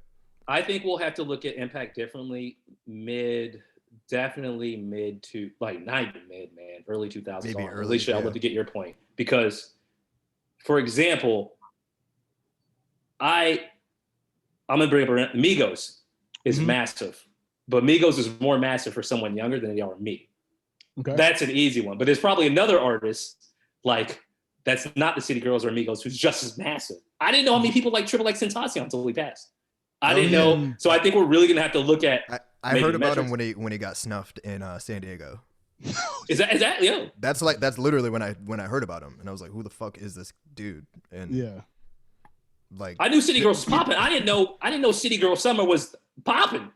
I think we'll have to look at impact differently definitely mid to, like, not even mid, man, early 2000s. Maybe early. Alicia, I'd love to get your point. Because, for example, I'm going to bring up Migos is massive. But Migos is more massive for someone younger than they are me. Okay. That's an easy one. But there's probably another artist, like, that's not the City Girls or Migos, who's just as massive. I didn't know how many people like Triple X Tentacion until he passed. I didn't know. So I think we're really going to have to look at. I heard about him when he got snuffed in San Diego. Is that yo? That's literally when I heard about him, and I was like, who the fuck is this dude? And like, I knew City Girls was popping. I didn't know City Girl Summer was popping.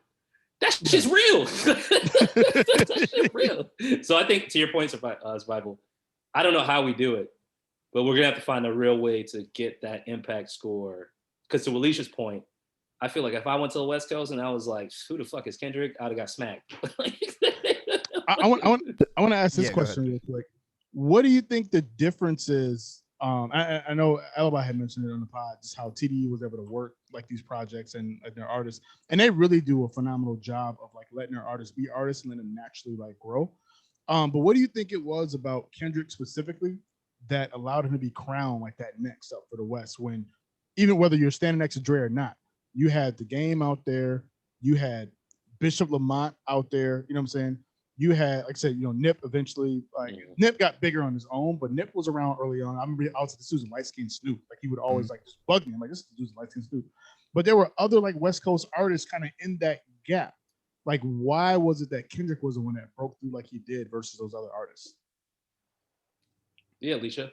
That shit's real. That shit's real. So I think, to your point, Survival, I don't know how we do it, but we're gonna have to find a real way to get that impact score. Because to Alicia's point, I feel like if I went to the West Coast and I was like, who the fuck is Kendrick? I'd have got smacked. I want to ask this question real quick. What do you think the difference is I know Alibi had mentioned it on the pod, just how TDE was able to work like these projects and like, their artists, and they really do a phenomenal job of like letting their artists be artists and letting them naturally like grow. But what do you think it was about Kendrick specifically that allowed him to be crowned like that next up for the West? When even whether you're standing next to Dre or not, you had the Game out there, you had Bishop Lamont out there. You know what I'm saying? You had, like I said, Nip eventually, like Nip got bigger on his own, but Nip was around early on. I remember I was like, this was light skinned Snoop. Like he would always like just bug me. I'm like, this dude's light skinned Snoop. But there were other like West Coast artists kind of in that gap. Like, why was it that Kendrick was the one that broke through like he did versus those other artists? Yeah, Alicia.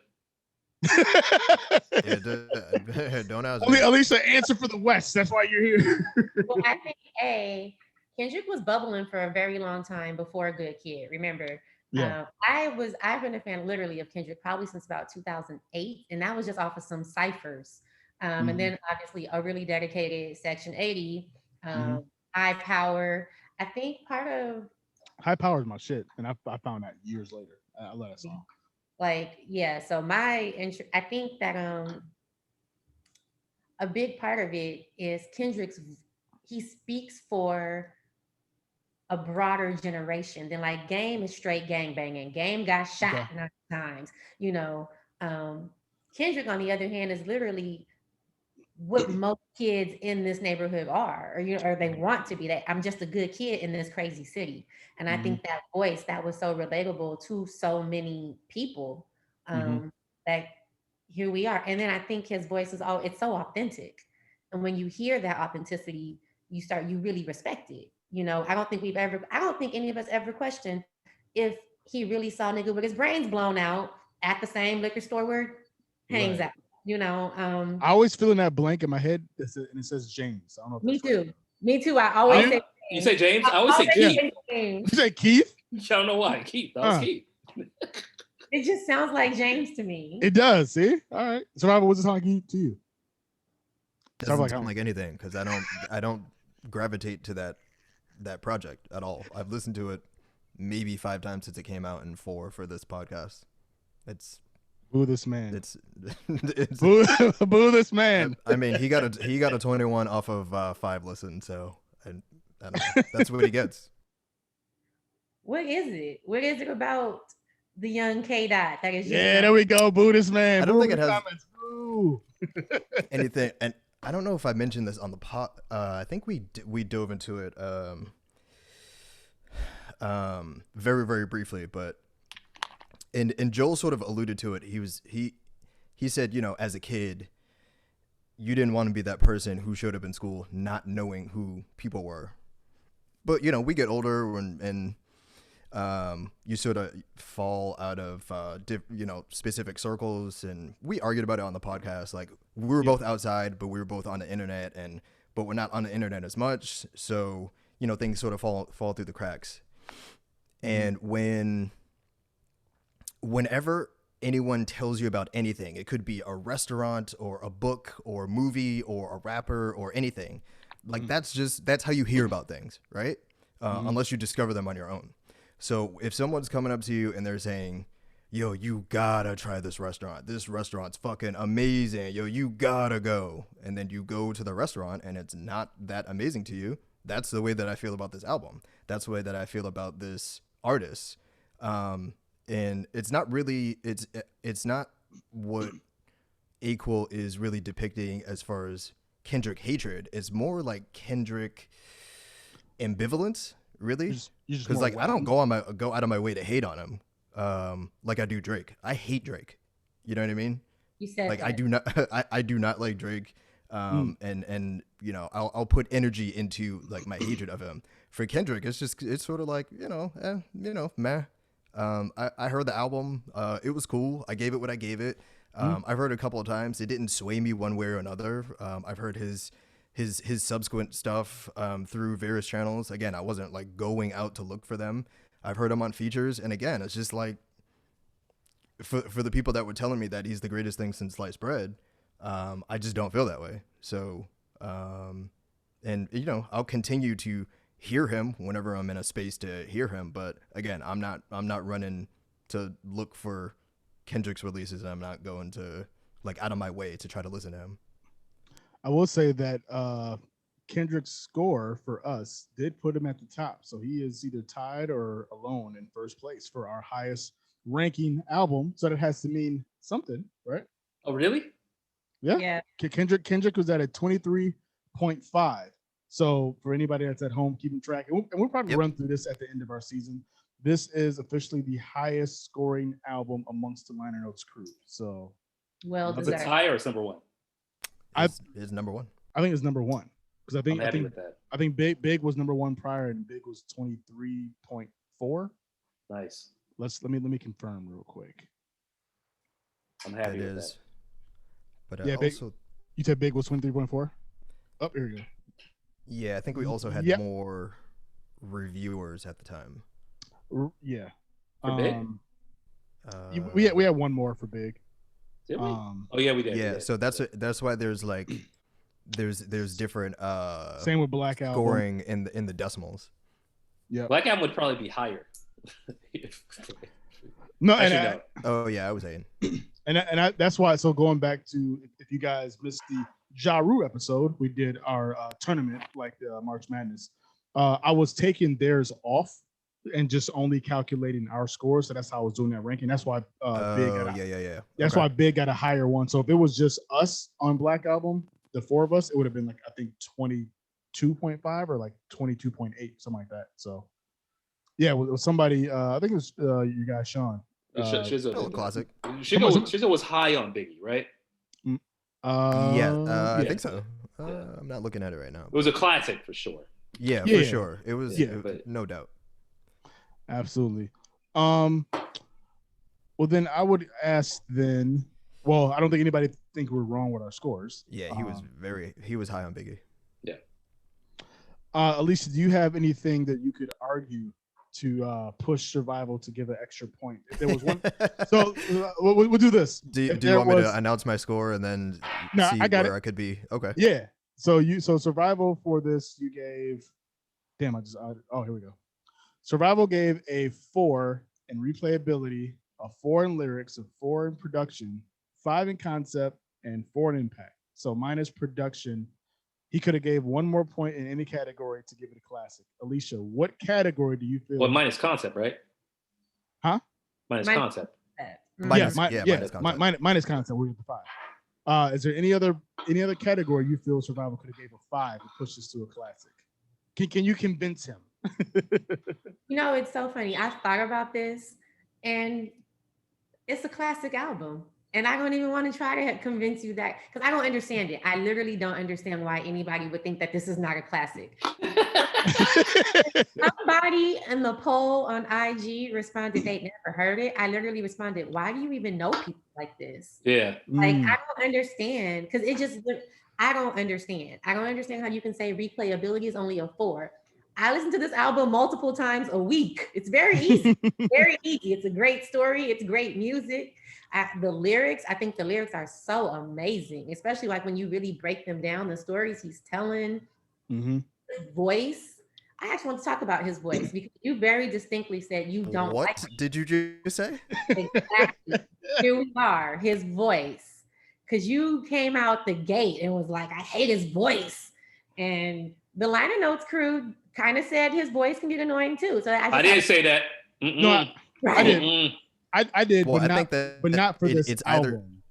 Yeah, don't ask me. Alicia, answer for the West. That's why you're here. Well, I think Kendrick was bubbling for a very long time before Good Kid. Remember, I've been a fan literally of Kendrick probably since about 2008, and that was just off of some ciphers. And then obviously a really dedicated Section 80, High Power. I think part of High Power is my shit, and I found that years later. I love that song. Like, yeah, so I think that a big part of it is he speaks for a broader generation than like Game is straight gang banging. Game got shot 9 times. Kendrick, on the other hand, is literally what most kids in this neighborhood are, or they want to be. That I'm just a good kid in this crazy city. And I think that voice that was so relatable to so many people, that here we are. And then I think his voice is it's so authentic. And when you hear that authenticity, you really respect it. I don't think any of us ever questioned if he really saw nigga with his brains blown out at the same liquor store where hangs out. I always feel in that blank in my head, and it says James. I don't know. Me too. I always say James. You say James? I always say Keith. You say Keith? I don't know why. Keith. That was Keith. It just sounds like James to me. It does. See? All right. Survivor, what's it sound like to you? It doesn't sound like anything because I don't gravitate to that project at all. I've listened to it maybe 5 times since it came out and 4 for this podcast. It's boo this man. It's boo this man. I mean, he got a 21 off of 5 listens, so I don't know. That's what he gets. What is it? What is it about the young K Dot that is just there we go. Boo this man. I don't think it has anything, and I don't know if I mentioned this on the pod. I think we dove into it very, very briefly, but and Joel sort of alluded to it. He said, as a kid, you didn't want to be that person who showed up in school not knowing who people were. But we get older and you sort of fall out of specific circles, and we argued about it on the podcast. Like we were both outside, but we were both on the internet, but we're not on the internet as much. So things sort of fall through the cracks. And whenever anyone tells you about anything, it could be a restaurant or a book or a movie or a rapper or anything. Like that's how you hear about things, right? Unless you discover them on your own. So if someone's coming up to you and they're saying, yo, you gotta try this restaurant. This restaurant's fucking amazing. Yo, you gotta go. And then you go to the restaurant and it's not that amazing to you. That's the way that I feel about this album. That's the way that I feel about this artist. And it's not really, it's not what A-Quil is really depicting as far as Kendrick hatred. It's more like Kendrick ambivalence, really. Because like I don't go out of my way to hate on him, like I do Drake. I hate Drake. You know what I mean? You said like that. I do not like Drake. And I'll put energy into like my hatred of him. For Kendrick, it's sort of like meh. I heard the album. It was cool. I gave it what I gave it. I've heard it a couple of times. It didn't sway me one way or another. I've heard his subsequent stuff through various channels. Again, I wasn't like going out to look for them. I've heard him on features, and again, it's just like for the people that were telling me that he's the greatest thing since sliced bread, I just don't feel that way. So, and I'll continue to hear him whenever I'm in a space to hear him. But again, I'm not running to look for Kendrick's releases, and I'm not going to like out of my way to try to listen to him. I will say that Kendrick's score for us did put him at the top, so he is either tied or alone in first place for our highest ranking album. So that has to mean something, right? Oh, really? Yeah. Kendrick was at a 23.5. So for anybody that's at home keeping track, and we'll probably run through this at the end of our season. This is officially the highest scoring album amongst the Liner Notes crew. So, well, is it higher or it's number one? It's number one. I think it's number one because I'm happy with that. I think Big was number one prior, and Big was 23.4. Nice. Let me confirm real quick. I'm happy with that. But yeah, also, you said Big was 23.4. Oh, here we go. Yeah, I think we also had more reviewers at the time. Yeah. For Big? We had one more for Big. Did we? Oh yeah, we did. Yeah, so that's why there's like there's different same with Black Album scoring in the decimals. Yeah, Black Album would probably be higher. No, oh yeah, I was saying, and that's why. So going back to if you guys missed the Ja Rule episode, we did our tournament like March Madness. I was taking theirs off and just only calculating our scores. So that's how I was doing that ranking. That's why Big got That's why Big got a higher one. So if it was just us on Black Album, the four of us, it would have been like I think 22.5 or like 22.8, something like that. So yeah, with somebody, I think it was you guys, Sean. Shizzo classic. Shizzo was high on Biggie, right? I think so. I'm not looking at it right now. It was a classic for sure. Yeah, for sure. It was, no doubt. Absolutely. Well, then I would ask then. Well, I don't think anybody think we're wrong with our scores. Yeah, he was high on Biggie. Yeah. Alicia, do you have anything that you could argue to push Survival to give an extra point? If there was one, so we'll do this. Do you want me to announce my score and then see where I could be? Okay. Yeah. So Survival for this you gave. Damn, here we go. Survival gave a 4 in replayability, a 4 in lyrics, a 4 in production, 5 in concept, and 4 in impact. So minus production, he could have gave one more point in any category to give it a classic. Alicia, what category do you feel? Well, minus concept, right? Huh? Minus concept. Minus concept. Minus concept. We're at the 5. Is there any other category you feel Survival could have gave a 5 and pushed this to a classic? Can you convince him? It's so funny. I thought about this, and it's a classic album. And I don't even want to try to convince you that, because I don't understand it. I literally don't understand why anybody would think that this is not a classic. Somebody in the poll on IG responded they never heard it. I literally responded, why do you even know people like this? Yeah. Like, I don't understand, because I don't understand. I don't understand how you can say replayability is only a 4. I listen to this album multiple times a week. It's very easy. Very easy. It's a great story. It's great music. The lyrics, I think the lyrics are so amazing, especially like when you really break them down, the stories he's telling. His voice. I actually want to talk about his voice because you very distinctly said you don't like it. What did you just say? Exactly. Here we are, his voice. Because you came out the gate and was like, I hate his voice. And the Liner Notes crew kind of said his voice can get annoying too. So I didn't say that. No, I didn't. I did, well, but not for this album.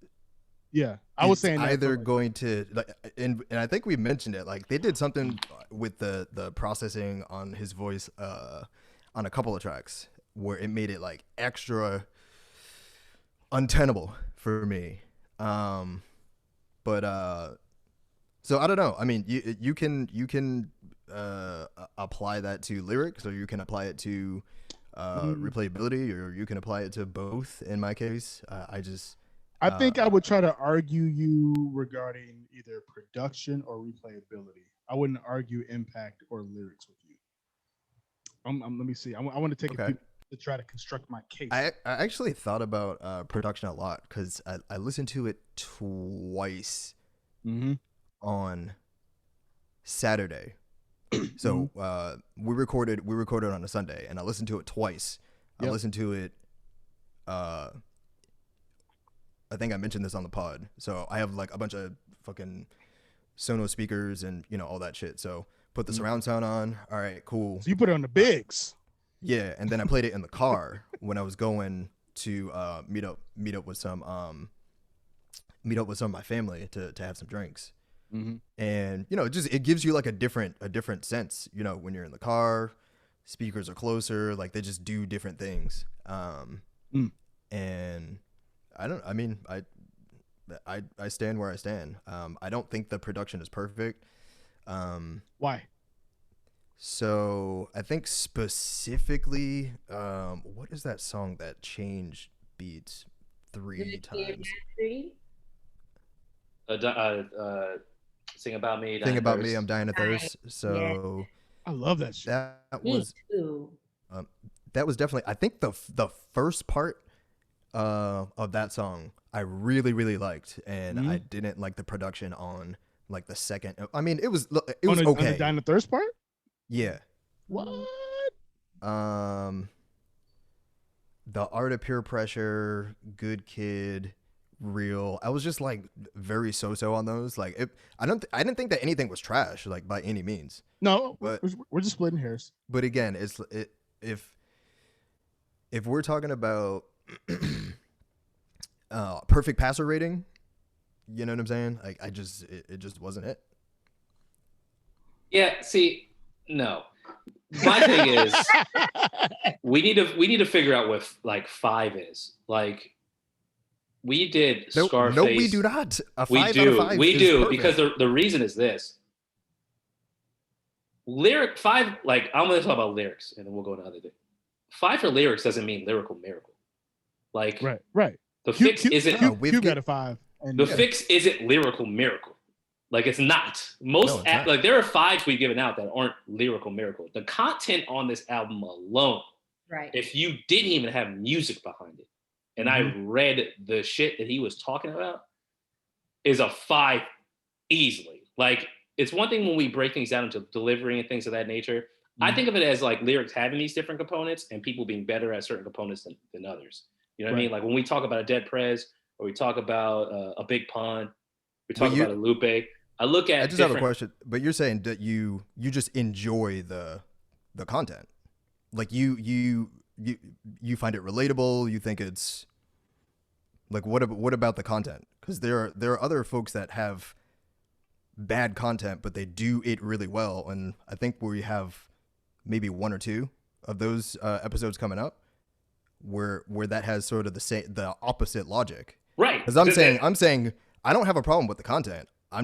Yeah, I was saying either going to like, and I think we mentioned it. Like they did something with the processing on his voice on a couple of tracks where it made it like extra untenable for me. But so I don't know. I mean, you can apply that to lyrics, or you can apply it to replayability, or you can apply it to both. In my case, I think I would try to argue you regarding either production or replayability. I wouldn't argue impact or lyrics with you. Let me see. I want to take a few to try to construct my case. I actually thought about production a lot because I listened to it twice on Saturday. So we recorded on a Sunday, and I listened to it twice. I listened to it I think I mentioned this on the pod. So I have like a bunch of fucking Sonos speakers and all that shit. So put the surround sound on. All right, cool. So you put it on the bigs. Yeah, and then I played it in the car when I was going to meet up with some of my family to have some drinks. Mm-hmm. And it gives you like a different sense. When you're in the car, speakers are closer, like they just do different things. And I stand where I stand. I don't think the production is perfect. Why? So I think specifically, what is that song that changed beats 3 times? Sing About Me. Sing About Me, I'm Dying of Thirst. So I love that shit. That was definitely, I think the first part of that song I really, really liked, and I didn't like the production on like the second. I mean, it was okay. On the Dying of Thirst part? Yeah. What? The Art of Peer Pressure, Good Kid, Real. I was just like very so on those. Like I didn't think that anything was trash, like by any means. No, but we're just splitting hairs. But again, if we're talking about perfect passer rating, you know what I'm saying? Like it just wasn't it. Yeah. See, no. My thing is, we need to figure out what like 5 is. Like we did Scarface. No, we do not. A 5 we do. out of 5 we do perfect. Because the reason is this. Lyric 5, like I'm going to talk about lyrics, and then we'll go to other thing. 5 for lyrics doesn't mean lyrical miracle. Like right. The fix isn't. We've got a 5. And the fix isn't lyrical miracle. Like it's not. Most not. Like there are 5s we've given out that aren't lyrical miracle. The content on this album alone, right? If you didn't even have music behind it, and I read the shit that he was talking about, is a 5 easily. Like it's one thing when we break things down into delivery and things of that nature. I think of it as like lyrics having these different components and people being better at certain components than others. You know what I mean? Like when we talk about a Dead Prez, or we talk about a Big Pun, we talk about a Lupe. I just have a question, but you're saying that you just enjoy the content, like you find it relatable. You think it's like what about the content? Because there are other folks that have bad content, but they do it really well, and I think we have maybe 1 or 2 of those episodes coming up where that has sort of the opposite logic, right? Because I'm saying I don't have a problem with the content. I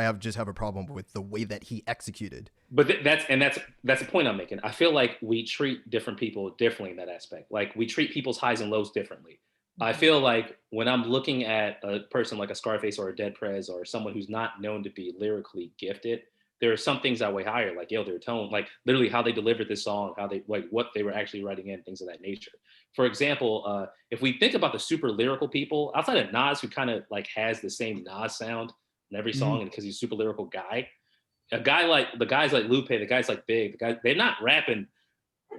have a problem with the way that he executed. But that's the point I'm making. I feel like we treat different people differently in that aspect. Like we treat people's highs and lows differently. I feel like when I'm looking at a person like a Scarface or a Dead Prez or someone who's not known to be lyrically gifted, there are some things I weigh higher, like their tone, like literally how they delivered this song, how they like what they were actually writing in, things of that nature. For example, if we think about the super lyrical people outside of Nas, who kind of like has the same Nas sound in every song, and because he's a super lyrical guy, a guy like the guys like Lupe, the guys like Big, they're not rapping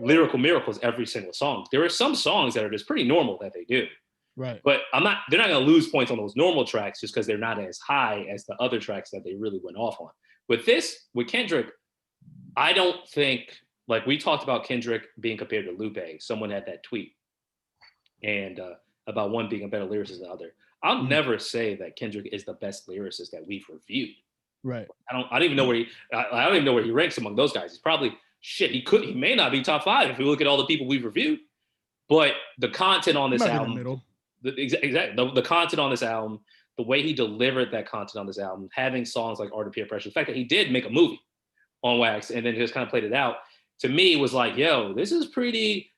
lyrical miracles every single song. There are some songs that are just pretty normal that they do. Right. But they're not going to lose points on those normal tracks just because they're not as high as the other tracks that they really went off on. With Kendrick, I don't think, like we talked about Kendrick being compared to Lupe. Someone had that tweet and about one being a better lyricist than the other. I'll never say that Kendrick is the best lyricist that we've reviewed. Right. I don't even know where I don't even know where he ranks among those guys. He's probably he may not be top 5 if we look at all the people we've reviewed. But the content on this album, the content on this album, the way he delivered that content on this album, having songs like Art of Peer Pressure, the fact that he did make a movie on Wax and then just kind of played it out, to me was like, yo, this is pretty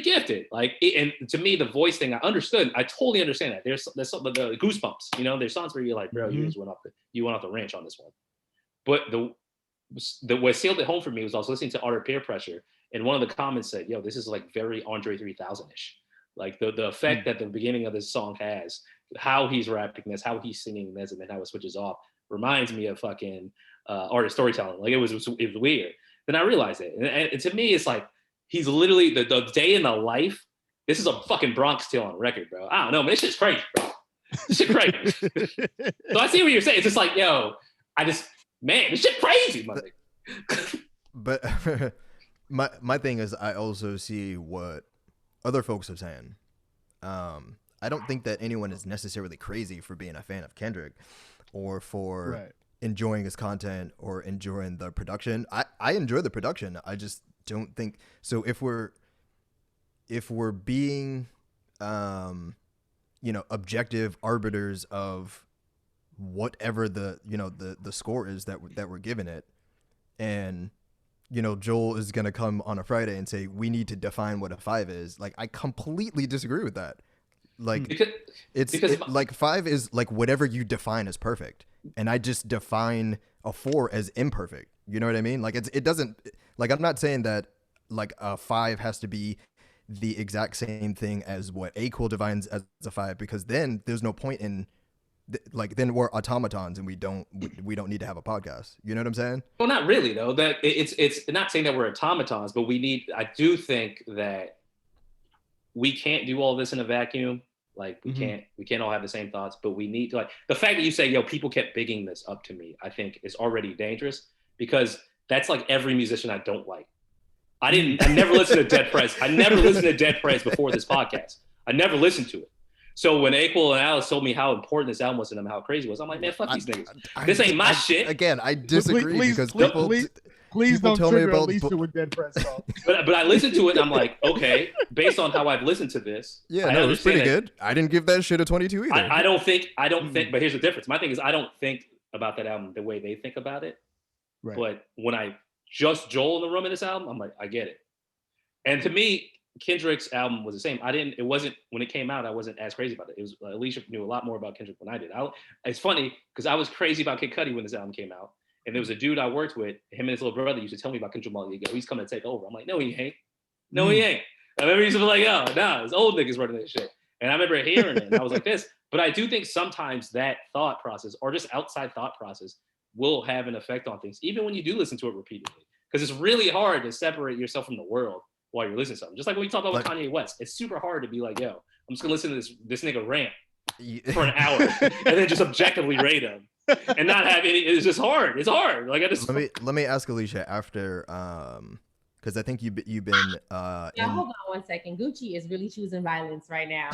gifted. Like, and to me, the voice thing, I totally understand that. There's some of the goosebumps, there's songs where you're like, bro, you went off the ranch on this one. But what sealed it home for me was I was listening to Art of Peer Pressure, and one of the comments said, yo, this is like very Andre 3000-ish. Like the effect that the beginning of this song has, how he's rapping this, how he's singing this, and then how it switches off reminds me of fucking artist storytelling. Like it was weird. Then I realized it. And to me, it's like, he's literally the day in the life. This is a fucking Bronx Tale on record, bro. I don't know, man. This shit's crazy, bro. This shit crazy. So I see what you're saying. It's just like, yo, this shit crazy, my nigga. But my thing is, I also see what other folks are saying. I don't think that anyone is necessarily crazy for being a fan of Kendrick or for enjoying his content or enjoying the production. I enjoy the production. I just don't think so. If we're being objective arbiters of whatever the score is that we're giving it, and Joel is gonna come on a Friday and say we need to define what a 5 is. Like, I completely disagree with that. Like, because 5 is like whatever you define as perfect, and I just define a 4 as imperfect. You know what I mean? Like, it doesn't, like, I'm not saying that like a 5 has to be the exact same thing as what A-Quil defines as a 5, because then there's no point in then we're automatons and we don't need to have a podcast. You know what I'm saying? Well, not really though. That it's not saying that we're automatons, but I do think that we can't do all this in a vacuum. Like, we can't all have the same thoughts, but we need to, like, the fact that you say, yo, people kept bigging this up to me, I think is already dangerous, because that's like every musician I don't like. I never listened to Dead Prez. I never listened to Dead Prez before this podcast. I never listened to it. So when A-Quil and Alice told me how important this album was to them, how crazy it was, I'm like, man, fuck these niggas. This ain't my shit. Again, I disagree because please don't tell me trigger about Alicia with Dead Prez songs. But I listened to it and I'm like, okay, based on how I've listened to this, it was pretty good. I didn't give that shit a 22 either. I don't think, but here's the difference. My thing is, I don't think about that album the way they think about it. Right. But when I just Joel in the room in this album, I'm like, I get it. And to me, Kendrick's album was the same. It wasn't, when it came out, I wasn't as crazy about it. It was, Alicia knew a lot more about Kendrick than I did. It's funny because I was crazy about Kid Cudi when this album came out. And there was a dude I worked with, him and his little brother used to tell me about Kendrick Lamar. He's coming to take over. I'm like, no, he ain't. No, he ain't. I remember he used to be like, yo, nah, it's old niggas running that shit. And I remember hearing it and I was like this. But I do think sometimes that thought process or just outside thought process will have an effect on things, even when you do listen to it repeatedly. Because it's really hard to separate yourself from the world while you're listening to something. Just like when we talk about Kanye West, it's super hard to be like, yo, I'm just gonna listen to this nigga rant for an hour and then just objectively rate him and not have any. It's just hard. It's hard. Like, I just let me ask Alicia after, because I think you've been. Hold on 1 second. Gucci is really choosing violence right now.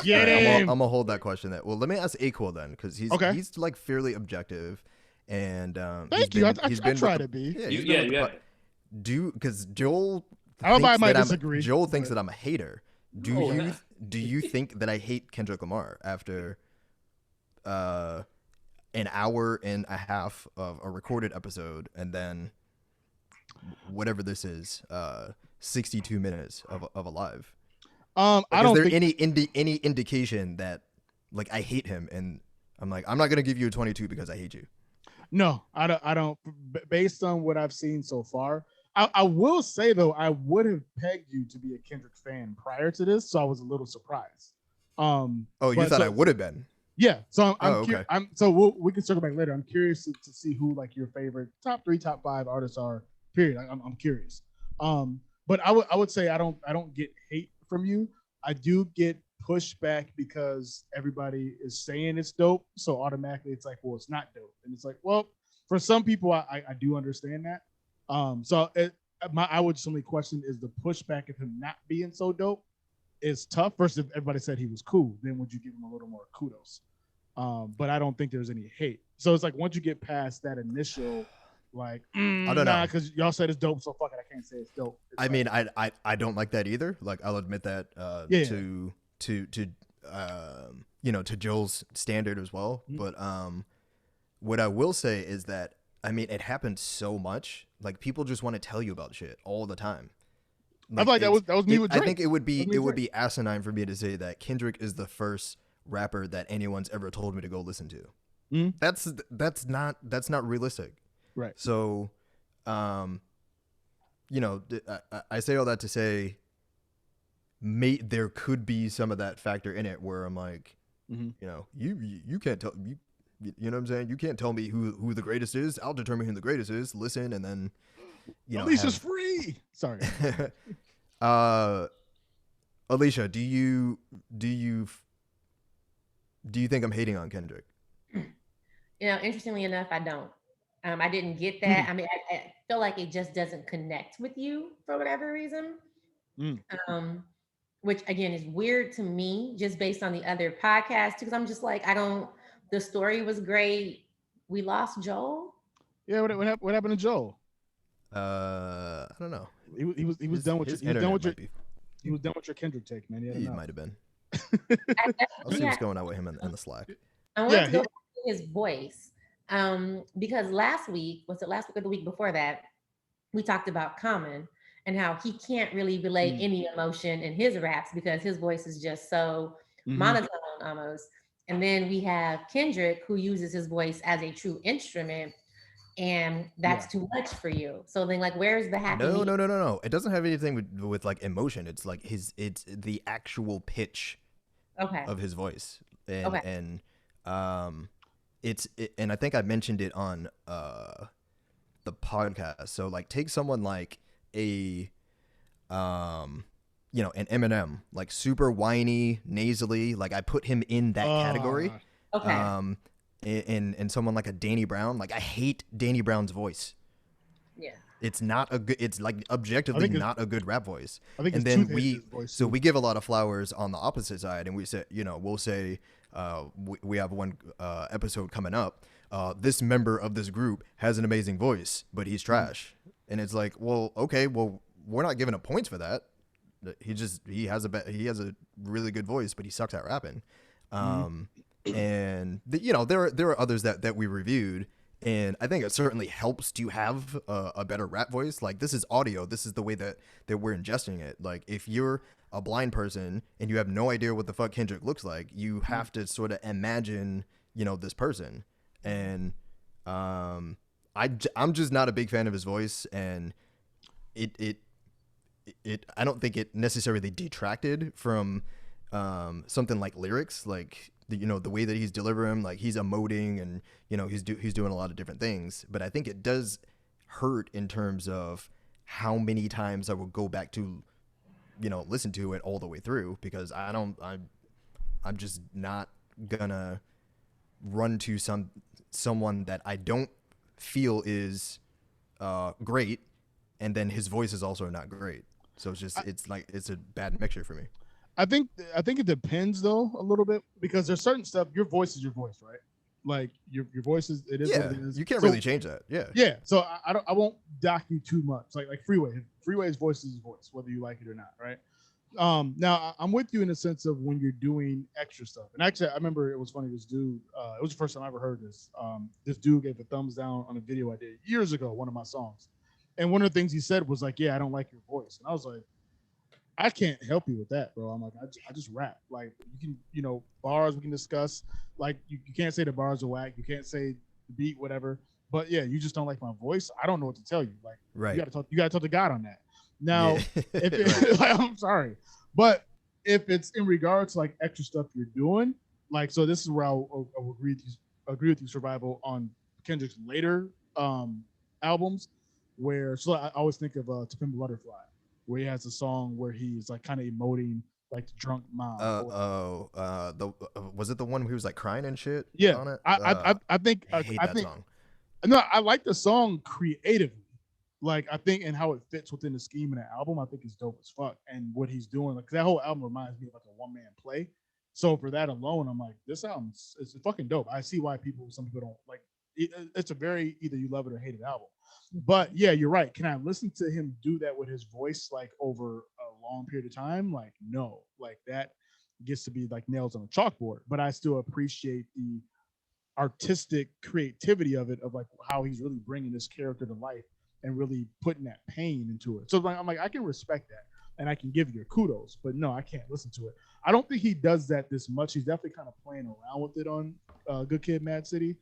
Get him. I'm gonna hold that question. Well, let me ask A-Quil then, because he's like fairly objective, and thank you. I try to be. Yeah. Because Joel might disagree. Joel thinks that I'm a hater. Do you think that I hate Kendrick Lamar after an hour and a half of a recorded episode and then whatever this is, 62 minutes of a live? I don't think any indication that like I hate him, and I'm like, I'm not gonna give you a 22 because I hate you. No, I don't. Based on what I've seen so far, I will say though, I would have pegged you to be a Kendrick fan prior to this, so I was a little surprised. You thought I would have been? Yeah. So okay. We can circle back later. I'm curious to see who like your favorite top 3, top 5 artists are. Period. I'm curious. But I would say I don't get hate from you. I do get pushback because everybody is saying it's dope, so automatically it's like, well, it's not dope, and it's like, well, for some people I do understand that. I would just only question is the pushback of him not being so dope is tough. First, if everybody said he was cool, then would you give him a little more kudos? But I don't think there's any hate. So it's like once you get past that initial, like, I don't know, because y'all said it's dope, so fuck it, I can't say it's dope. I mean, I don't like that either. Like, I'll admit that to Joel's standard as well. Mm-hmm. But what I will say is that, I mean, it happens so much. Like, people just want to tell you about shit all the time. Like, I feel like that was me with Drake. I think it would be asinine for me to say that Kendrick is the first rapper that anyone's ever told me to go listen to. Mm-hmm. That's not realistic. Right. So, I say all that to say, there could be some of that factor in it where I'm like, you can't tell me. You know what I'm saying? You can't tell me who the greatest is. I'll determine who the greatest is. Listen, and then, Alicia's free. Sorry. Alicia, do you Do you think I'm hating on Kendrick? Interestingly enough, I don't. I didn't get that. I mean, I feel like it just doesn't connect with you for whatever reason. Mm. Which again is weird to me, just based on the other podcasts, because I'm just like, I don't. The story was great. We lost Joel. Yeah, what happened to Joel? I don't know. He was done with his your, internet might be. he was done with your Kendrick take, man. He might have been. I, I'll see what's going on with him in the Slack. I want to go back to his voice, because last week, was it last week or the week before that, we talked about Common and how he can't really relay any emotion in his raps because his voice is just so monotone almost. And then we have Kendrick, who uses his voice as a true instrument, and that's too much for you. So then, like, where's the happy? No. It doesn't have anything with like emotion. It's like it's the actual pitch of his voice, and and I think I mentioned it on the podcast. So like, take someone like an Eminem, like super whiny, nasally. Like I put him in that category. And someone like a Danny Brown, like I hate Danny Brown's voice. Yeah, it's not a good. It's like objectively not a good rap voice. I think and then we give a lot of flowers on the opposite side, and we say, we'll say, we have one episode coming up. This member of this group has an amazing voice, but he's trash. And it's like, well, okay, well, we're not giving him points for that. He has a really good voice, but he sucks at rapping. And there are others that we reviewed, and I think it certainly helps to have a better rap voice. Like, this is audio, this is the way that we're ingesting it. Like, if you're a blind person and you have no idea what the fuck Kendrick looks like, you have to sort of imagine this person. And I'm just not a big fan of his voice, and it I don't think it necessarily detracted from something like lyrics, like the way that he's delivering, like he's emoting, and he's doing a lot of different things. But I think it does hurt in terms of how many times I will go back to listen to it all the way through, because I'm just not gonna run to someone that I don't feel is great, and then his voice is also not great. So it's a bad mixture for me. I think it depends though a little bit, because there's certain stuff. Your voice is your voice, right? Like your voice is what it is. You can't really change that. Yeah. So I won't dock you too much. Like Freeway's voice is his voice, whether you like it or not, right? Now I'm with you in the sense of when you're doing extra stuff. And actually, I remember it was funny. This dude, it was the first time I ever heard this. This dude gave a thumbs down on a video I did years ago, one of my songs, and one of the things he said was like, "Yeah, I don't like your voice," and I was like, I can't help you with that, bro. I'm like, I just rap. Like, you can, bars we can discuss. Like, you can't say the bars are whack. You can't say the beat, whatever. But yeah, you just don't like my voice. I don't know what to tell you. Like, right. You gotta talk to God on that. Now, if like, I'm sorry, but if it's in regards to like extra stuff you're doing, like, so this is where I'll agree with you, Survival, on Kendrick's later albums, where I always think of To Pimp a Butterfly, where he has a song where he's like kind of emoting like the drunk mom. Was it the one where he was like crying and shit? Yeah, on it? I think I hate that song. No, I like the song creatively. Like, I think, and how it fits within the scheme of the album, I think is dope as fuck. And what he's doing, like, that whole album reminds me of like a one-man play. So for that alone, I'm like, this album is fucking dope. I see why some people don't like it. It's a very either you love it or hate it album. But yeah, you're right. Can I listen to him do that with his voice like over a long period of time? Like, no. Like, that gets to be like nails on a chalkboard. But I still appreciate the artistic creativity of it, of like how he's really bringing this character to life and really putting that pain into it. So like, I'm like, I can respect that and I can give you kudos, but no, I can't listen to it. I don't think he does that this much. He's definitely kind of playing around with it on Good Kid, Mad City.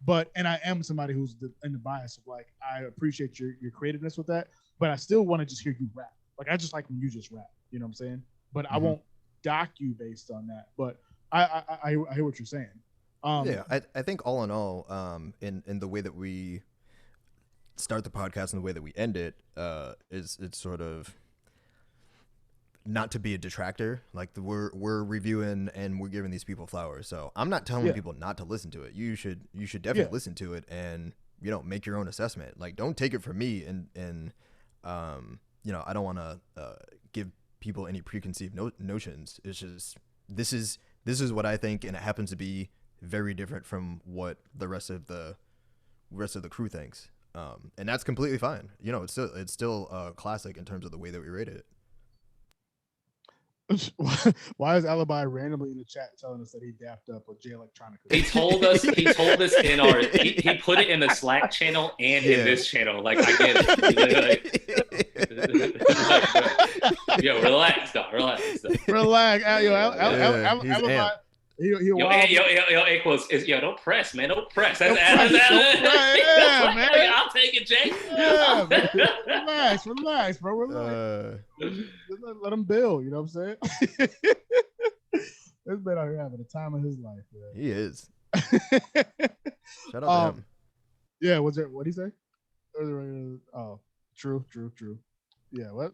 And I am somebody who's in the bias of like, I appreciate your creativeness with that, but I still want to just hear you rap. Like, I just like when you just rap, you know what I'm saying? But I won't dock you based on that. But I hear what you're saying. I think all in all, in the way that we start the podcast and the way that we end it, it's sort of, not to be a detractor. Like we're reviewing and we're giving these people flowers. So I'm not telling people not to listen to it. You should definitely listen to it and make your own assessment. Like don't take it from me and I don't want to give people any preconceived notions. It's just this is what I think, and it happens to be very different from what the rest of the crew thinks. And that's completely fine. It's still a classic in terms of the way that we rated it. Why is Alibi randomly in the chat telling us that he dapped up with Jay Electronica? He told us in our he put it in the Slack channel and in this channel. Like I get it. Yo, relax, dog. Relax. Alibi. A-Quil don't press, man. Don't press. Don't press, man. I'll take it, Jay. Yeah, relax, bro. Relax. Let him build. You know what I'm saying? This man out here having the time of his life. Man. He is. Shout out to him. Yeah. What'd he say? Oh, true. Yeah. Well,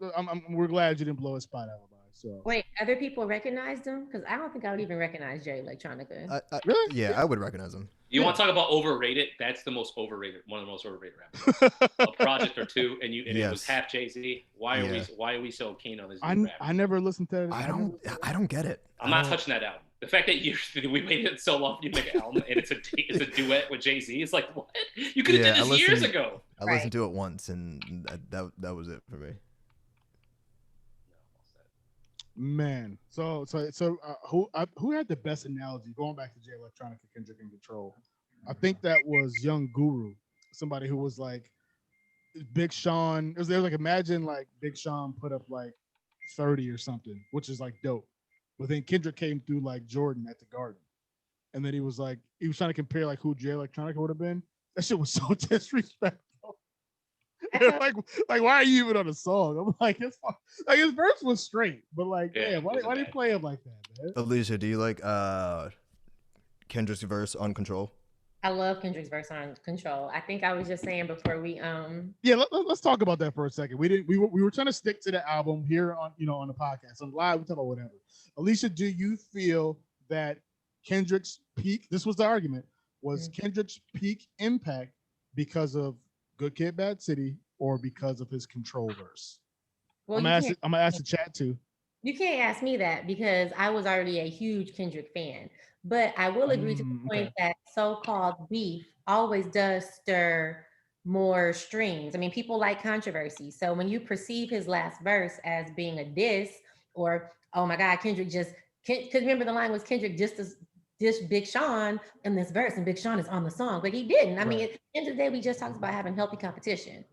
we're glad you didn't blow his spot, Alibi. So. Wait, other people recognized him? Because I don't think I would even recognize Jay Electronica. Really? Yeah, I would recognize him. You want to talk about overrated? That's the most overrated, one of the most overrated rappers. A project or two, and it was half Jay-Z. Why are we so keen on this? I never listened to it. I don't get it. I'm not touching that album. The fact that we waited so long for you to make an album and it's a duet with Jay-Z, it's like, what? You could have did this years ago. I listened to it once, and that was it for me. Man, so who had the best analogy? Going back to Jay Electronica, Kendrick in Control, I think that was Young Guru, somebody who was like Big Sean. There was like imagine like Big Sean put up like 30 or something, which is like dope. But then Kendrick came through like Jordan at the Garden, and then he was trying to compare like who Jay Electronica would have been. That shit was so disrespectful. like why are you even on a song? I'm like, it's fine. Like his verse was straight, but like, why do you play him like that, man? Alicia, do you like Kendrick's verse on Control? I love Kendrick's verse on Control. I think I was just saying before we let's talk about that for a second. We were trying to stick to the album here on on the podcast. On live, we talk about whatever. Alicia, do you feel that Kendrick's peak, this was the argument, was Kendrick's peak impact because of Good Kid, Bad City, or because of his Control verse? Well, I'm gonna ask the chat too. You can't ask me that because I was already a huge Kendrick fan. But I will agree to the point that so-called beef always does stir more strings. I mean, people like controversy. So when you perceive his last verse as being a diss, or oh my God, Kendrick just, because remember the line was Kendrick just as dish Big Sean in this verse, and Big Sean is on the song, but he didn't. I mean, at the end of the day, we just talked about having healthy competition.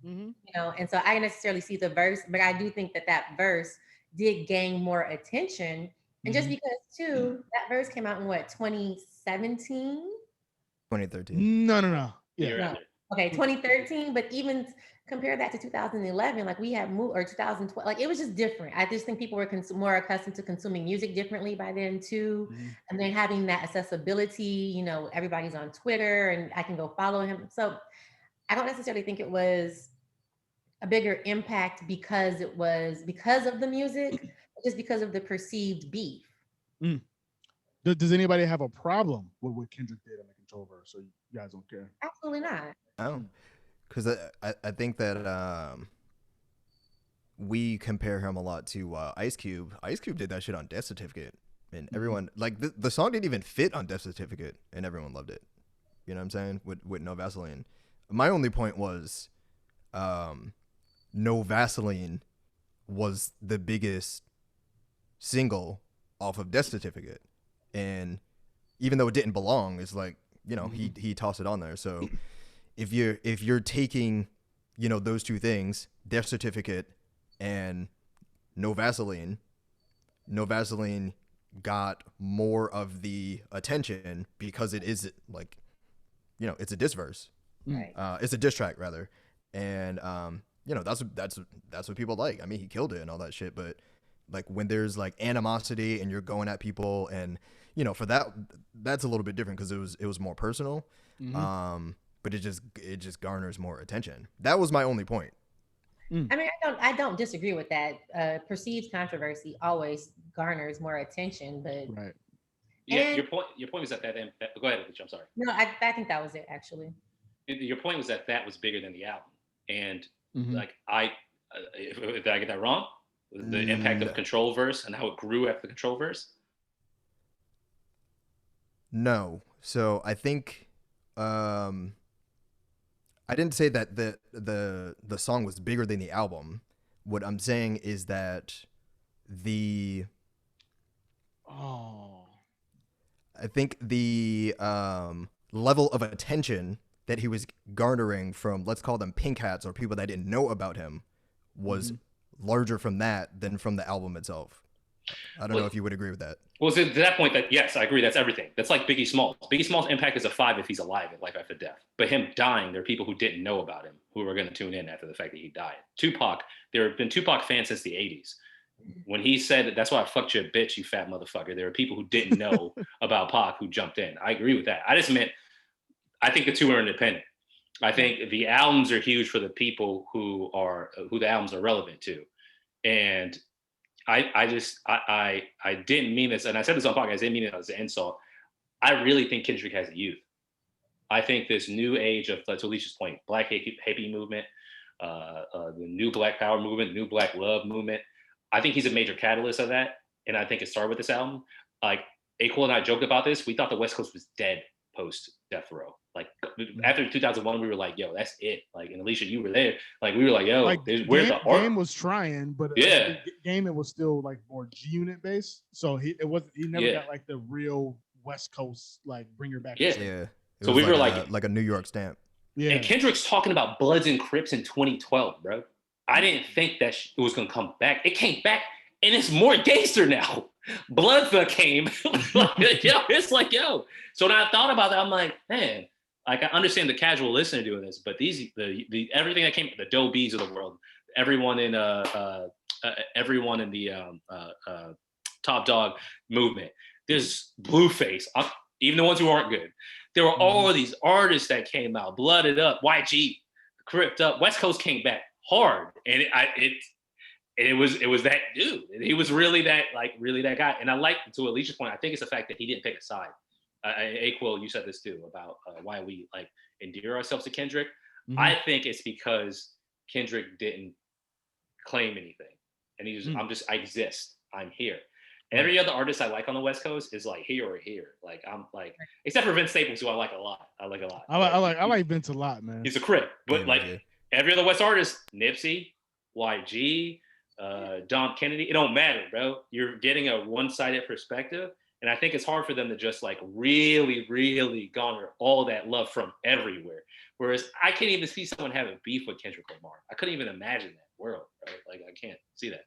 And so I didn't necessarily see the verse, but I do think that verse did gain more attention. And just because too, that verse came out in what, 2017? 2013. No. Yeah. No. Okay, 2013. But even compare that to 2011, like we had or 2012, like it was just different. I just think people were more accustomed to consuming music differently by then too. And then having that accessibility, everybody's on Twitter and I can go follow him. So I don't necessarily think it was a bigger impact because of the music, just because of the perceived beef. Does anybody have a problem with what Kendrick did on the Control verse? So you guys don't care? Absolutely not. Oh, because I think that we compare him a lot to Ice Cube. Ice Cube did that shit on Death Certificate, and everyone like the song didn't even fit on Death Certificate, and everyone loved it. You know what I'm saying? With No Vaseline. My only point was, No Vaseline was the biggest single off of Death Certificate, and even though it didn't belong, it's like he tossed it on there. So if you're taking those two things, Death Certificate and No Vaseline got more of the attention because it is like it's a diss verse, right? It's a diss track rather, and that's what people like. I mean, he killed it and all that shit, but like when there's like animosity and you're going at people, and for that's a little bit different because it was more personal. But it just garners more attention. That was my only point. I mean, I don't disagree with that. Perceived controversy always garners more attention, but Right. Yeah, your point was that go ahead, Alicia, I'm sorry. No, I think that was it actually. Your point was that was bigger than the album, and Mhm. like did I get that wrong? The impact of Control Verse and how it grew after the Control Verse. No, so I think I didn't say that the song was bigger than the album. What I'm saying is that the I think the level of attention that he was garnering from, let's call them pink hats or people that didn't know about him, was larger from that than from the album itself. I don't know if you would agree with that. Well, to that point, that yes, I agree. That's everything. That's like Biggie Smalls. Biggie Smalls' impact is a 5 if he's alive at life after death. But him dying, there are people who didn't know about him who were going to tune in after the fact that he died. Tupac, there have been Tupac fans since the 80s. When he said, "That's why I fucked you, bitch, you fat motherfucker," there are people who didn't know about Pac who jumped in. I agree with that. I just meant, I think the two are independent. I think the albums are huge for the people who the albums are relevant to, and I didn't mean this, and I said this on podcast. I didn't mean it as an insult. I really think Kendrick has a youth. I think this new age of, to Alicia's point, Black hippie movement, the new Black Power movement, new Black Love movement. I think he's a major catalyst of that, and I think it started with this album. Like A-Quil and I joked about this. We thought the West Coast was dead post Death Row. Like after 2001, we were like, "Yo, that's it." Like, and Alicia, you were there. Like, we were like, "Yo, like, where's the art?" Game was trying, but yeah, Game, it was still like more G Unit based. So he never got like the real West Coast like bring her back. Yeah. So we were like a New York stamp. Yeah. And Kendrick's talking about Bloods and Crips in 2012, bro. I didn't think that it was gonna come back. It came back, and it's more gangster now. Bloods came. It's like, yo. So when I thought about that, I'm like, man, like I understand the casual listener doing this, but the everything that came, the Doe B's of the world, everyone in the Top Dog movement, there's Blueface, even the ones who aren't good. There were all of these artists that came out, Blooded Up, YG, Crypt Up, West Coast came back hard, and it was that dude. He was really that guy. And I like, to Alicia's point, I think it's the fact that he didn't pick a side. A-Quil, you said this too about why we like endear ourselves to Kendrick. I think it's because Kendrick didn't claim anything, and he's I exist. I'm here. Every other artist I like on the West Coast is like here or here. Like I'm like, except for Vince Staples, who I like a lot. I like Vince a lot, man. He's a Crip, but every other West artist, Nipsey, YG, Dom Kennedy, it don't matter, bro. You're getting a one-sided perspective, and I think it's hard for them to just like really, really garner all that love from everywhere. Whereas I can't even see someone having beef with Kendrick Lamar. I couldn't even imagine that world, bro. Like I can't see that.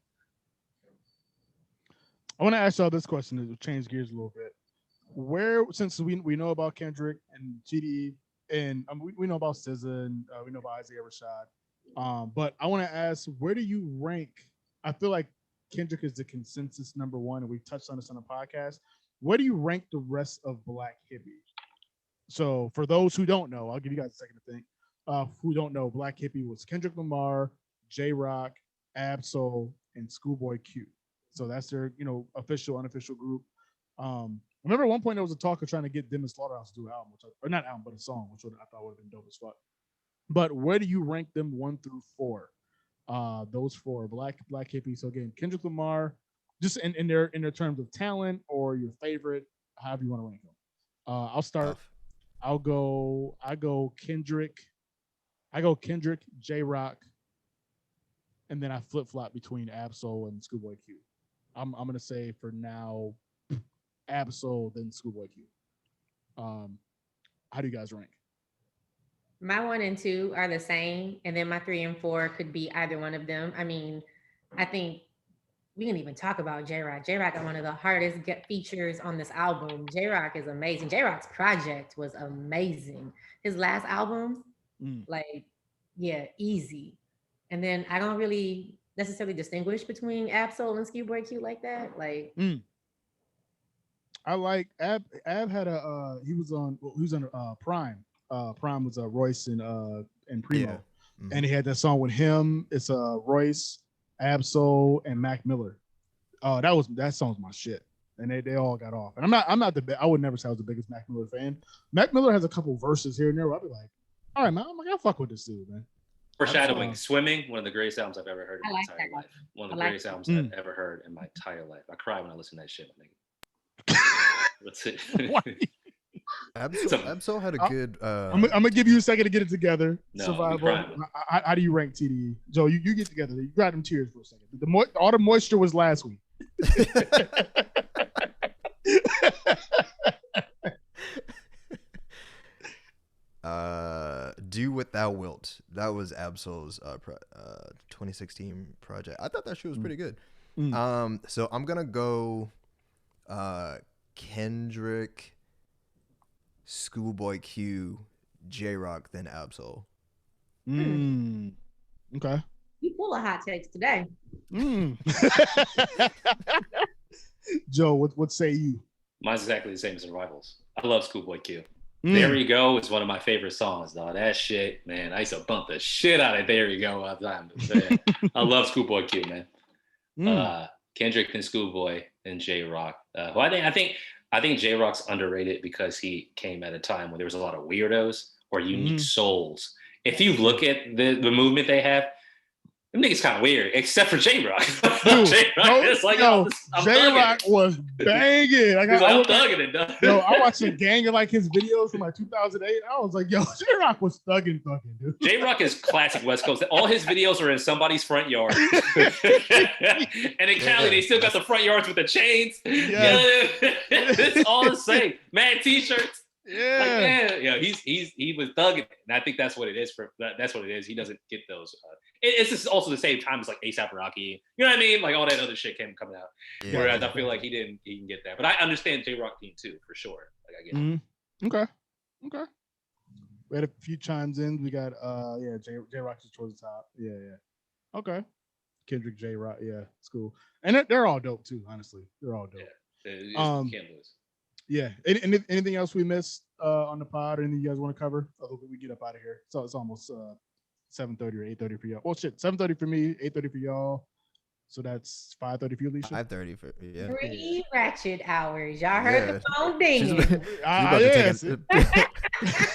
I want to ask y'all this question to change gears a little bit. Where, since we know about Kendrick and GD, and we know about SZA, and we know about Isaiah Rashad, but I want to ask, where do you rank? I feel like Kendrick is the consensus number one, and we touched on this on the podcast. Where do you rank the rest of Black hippie? So for those who don't know, I'll give you guys a second to think. Who don't know, Black hippie was Kendrick Lamar, J-Rock, Ab-Soul, and Schoolboy Q. So that's their, official, unofficial group. Remember at one point there was a talk of trying to get them and Slaughterhouse to do an album, or not album, but a song, which I thought would have been dope as fuck. But where do you rank them 1 through 4? Those 4, Black hippie. So again, Kendrick Lamar, just in their terms of talent or your favorite, however you want to rank them. I'll start. I go Kendrick, J-Rock, and then I flip-flop between Ab-Soul and Schoolboy Q. I'm gonna say for now, Ab-Soul, then Schoolboy Q. How do you guys rank? My 1 and 2 are the same, and then my 3 and 4 could be either one of them. I mean, I think we can even talk about J-Rock. J-Rock got one of the hardest features on this album. J-Rock is amazing. J-Rock's project was amazing. His last album, easy. And then I don't really necessarily distinguish between Ab-Soul and Schoolboy Q like that. I like Ab had he was on Prime. Prime was Royce and Primo. and he had that song with him. It's Royce, Absol, and Mac Miller. Oh, that song's my shit. And they all got off. And I would never say I was the biggest Mac Miller fan. Mac Miller has a couple verses here and there where I'll be like, all right, man, I'm like, I fuck with this dude, man. Foreshadowing, Swimming, one of the greatest albums I've ever heard in my entire life. One of the greatest albums I've ever heard in my entire life. I cry when I listen to that shit, I think. That's it. Absol had a good. I'm gonna give you a second to get it together. No, Survival. How do you rank TDE? Joe, you get together. You got them tears for a second. All the moisture was last week. Do What Thou Wilt. That was Absol's 2016 project. I thought that shit was pretty good. So I'm gonna go Kendrick, Schoolboy Q, J-Rock, then Absol. Okay. You full of hot takes today. Joe, what say you? Mine's exactly the same as Rivals. I love Schoolboy Q. There You Go is one of my favorite songs, dog. That shit, man. I used to bump the shit out of There You Go all the time. I love Schoolboy Q, man. Kendrick and Schoolboy and J-Rock. Who I think J-Rock's underrated because he came at a time when there was a lot of weirdos or unique souls. If you look at the movement they have, them niggas kind of weird, except for J-Rock. J-Rock is like, J-Rock was banging. I'm thugging it, dog. Yo, I watched a gang of like his videos from like 2008. I was like, yo, J-Rock was thugging, dude. J-Rock is classic West Coast. All his videos are in somebody's front yard. And in Cali, they still got the front yards with the chains. Yes. It's all the same. Mad t-shirts. He was thugging, and I think that's what it is. That's what it is. He doesn't get those. It's just also the same time as like A$AP Rocky. You know what I mean? Like all that other shit coming out. Whereas I feel like he can get that. But I understand J-Rock team too, for sure. Like I get it. Okay. We had a few chimes in. We got J-Rock just towards the top. Yeah. Okay. Kendrick, J-Rock, it's cool. And they're all dope too, honestly. They're all dope. Yeah. Can't lose. Yeah. Anything else we missed on the pod? Or anything you guys want to cover? Otherwise, we get up out of here. So it's almost 7:30 or 8:30 for y'all. Well, shit, 7:30 for me, 8:30 for y'all. So that's 5:30 for you, Alicia. 5:30 for 3 ratchet hours. Y'all heard the phone ding.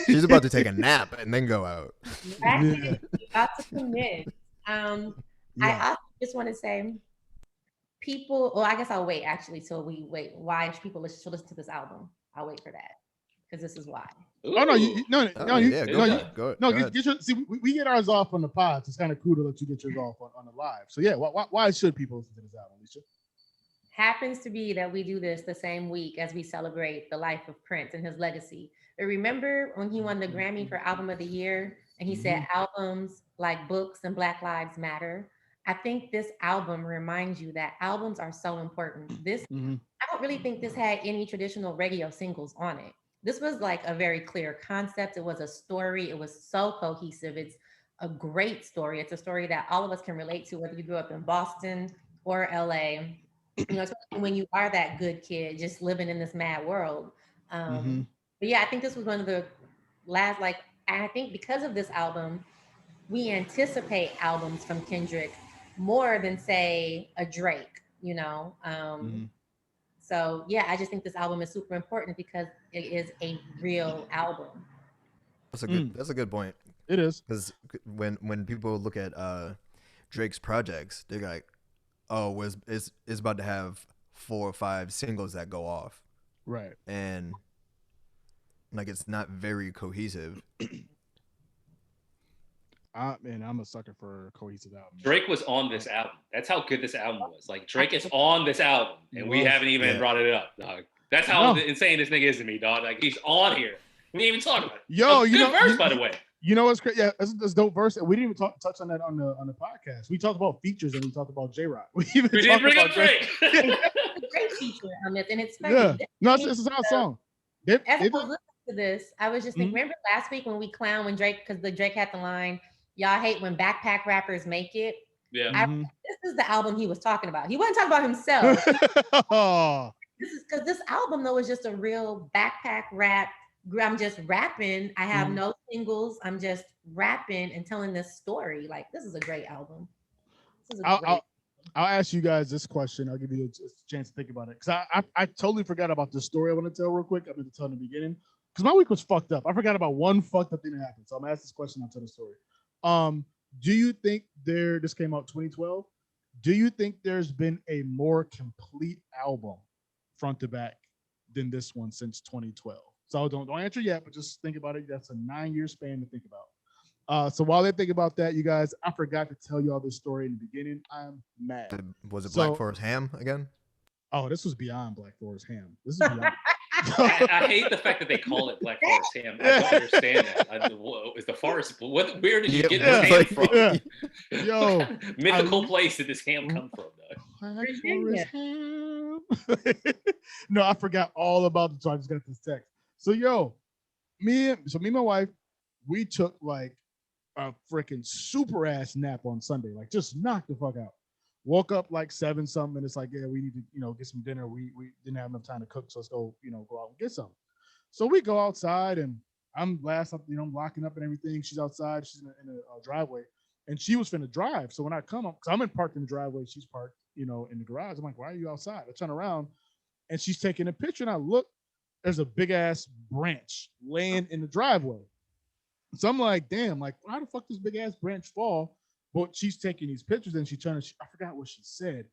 She's about to take a nap and then go out. About to commit. I also just want to say, people. Well, I guess I'll wait actually till we wait. Why people should listen to this album? I'll wait for that because this is why. Ooh. Oh no, go ahead. See, we get ours off on the pod. So it's kind of cool to let you get yours off on the live. So yeah, why should people listen to this album, Alicia? Happens to be that we do this the same week as we celebrate the life of Prince and his legacy. But remember when he won the Grammy for Album of the Year and he said albums like books and Black Lives Matter? I think this album reminds you that albums are so important. I don't really think this had any traditional radio singles on it. This was like a very clear concept. It was a story. It was so cohesive. It's a great story. It's a story that all of us can relate to, whether you grew up in Boston or LA. You know, especially when you are that good kid just living in this mad world. But yeah, I think this was one of the last, I think because of this album, we anticipate albums from Kendrick more than say a Drake, you know? So yeah, I just think this album is super important because it is a real album. That's a good point. It is. Because when people look at Drake's projects, they're like, oh, it's about to have 4 or 5 singles that go off. Right. And like it's not very cohesive. I'm a sucker for a cohesive album. Drake was on this album. That's how good this album was. Like Drake is on this album, and we haven't even brought it up, dog. That's how insane this nigga is to me, dog. Like he's on here. We didn't even talk about it. Yo, good verse, by the way. You know what's crazy? Yeah, that's dope verse. We didn't even touch on that on the podcast. We talked about features and we talked about J-Rock. We didn't bring up Drake. It's a great feature on this, and it's funny. Yeah, no, it's a sound song. As I was listening to this, I was just thinking. Remember last week when we clowned when Drake, because the Drake had the line, "Y'all hate when backpack rappers make it." Yeah. This is the album he was talking about. He wasn't talking about himself. This is because this album though is just a real backpack rap I'm just rapping. I have no singles. I'm just rapping and telling this story. Like, this is a great album. This is a great. I'll ask you guys this question. I'll give you a chance to think about it because I totally forgot about the story I want to tell real quick. I'm going to tell in the beginning because my week was fucked up. I forgot about one fucked up thing that happened. So I'm gonna ask this question. I'll tell the story. Do you think this came out 2012? Do you think there's been a more complete album front to back than this one since 2012? So don't answer yet, but just think about it. That's a 9-year span to think about. So while they think about that, you guys, I forgot to tell y'all this story in the beginning. I'm mad. Was it Black Forest Ham again? Oh, this was beyond Black Forest Ham. This is beyond. I hate the fact that they call it Black Forest Ham. I don't understand that. Is the forest? Where did you get this ham from? Yeah. Yo, mythical place did this ham come from? Black Forest Ham. No, I forgot all about it. So I just got this text. So me and my wife, we took like a freaking super ass nap on Sunday, like just knocked the fuck out. Woke up like 7 something, and it's like, yeah, we need to, get some dinner. We didn't have enough time to cook, so let's go, go out and get some. So we go outside, and I'm I'm locking up and everything. She's outside, she's in a driveway, and she was finna drive. So when I come up, because I'm parked in the driveway, she's parked, in the garage. I'm like, why are you outside? I turn around, and she's taking a picture, and I look, there's a big ass branch laying in the driveway. So I'm like, damn, like, how the fuck does big ass branch fall? But she's taking these pictures and I forgot what she said.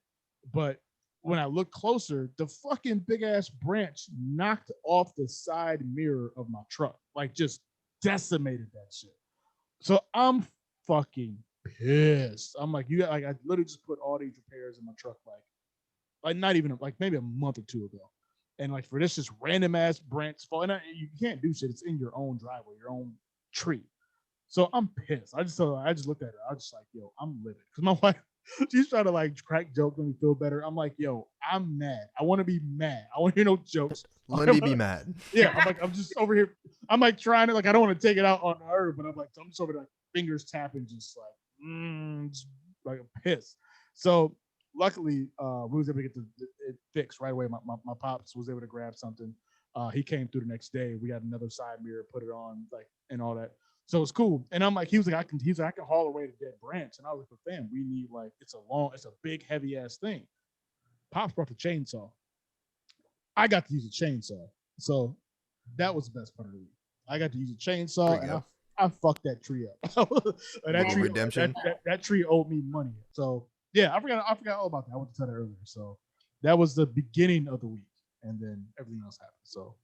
But when I look closer, the fucking big ass branch knocked off the side mirror of my truck, like just decimated that shit. So I'm fucking pissed. I'm like, I literally just put all these repairs in my truck, like not even like maybe a month or 2 ago. And like for this just random ass branch fall, and you can't do shit. It's in your own driveway, your own tree. So I'm pissed. I just looked at her. I was just like, yo, I'm livid. Because my wife, she's trying to like crack jokes when we feel better. I'm like, yo, I'm mad. I want to be mad. I want to hear no jokes. Let me be mad. Yeah, I'm just over here. I'm like trying to, like, I don't want to take it out on her, but I'm just over there, like, fingers tapping, just like I'm pissed. So luckily, we was able to get it fixed right away. My pops was able to grab something. He came through the next day. We got another side mirror, put it on, like, and all that. So it's cool. And I'm like, he was like, I can haul away the dead branch. And I was like, well, fam, we need, like, it's a big, heavy ass thing. Pops brought the chainsaw. I got to use a chainsaw. So that was the best part of the week. I got to use a chainsaw, and I fucked that tree up. Redemption. That tree owed me money. So yeah, I forgot all about that. I want to tell that earlier. So that was the beginning of the week, and then everything else happened. So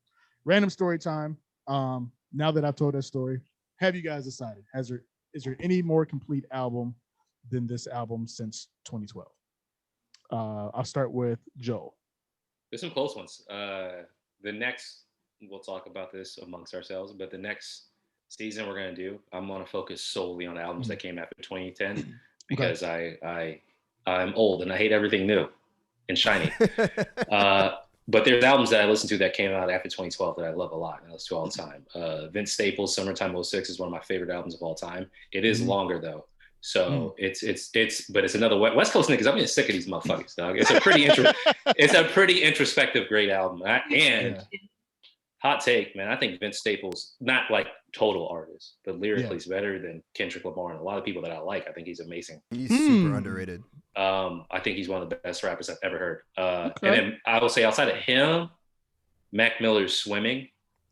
random story time. Now that I've told that story, have you guys decided? Is there any more complete album than this album since 2012? I'll start with Joe. There's some close ones. The next, we'll talk about this amongst ourselves, but the next season we're gonna do, I'm gonna focus solely on albums that came after 2010 because I'm old and I hate everything new and shiny. But there's albums that I listened to that came out after 2012 that I love a lot and I listen to all the time. Vince Staples' Summertime '06 is one of my favorite albums of all time. It is longer though. So it's another West Coast niggas. I'm getting sick of these motherfuckers, dog. It's a pretty introspective, great album. Hot take, man. I think Vince Staples, not like total artist, but lyrically is better than Kendrick Lamar and a lot of people that I like. I think he's amazing. He's super underrated. I think he's one of the best rappers I've ever heard. And then I will say outside of him, Mac Miller's Swimming.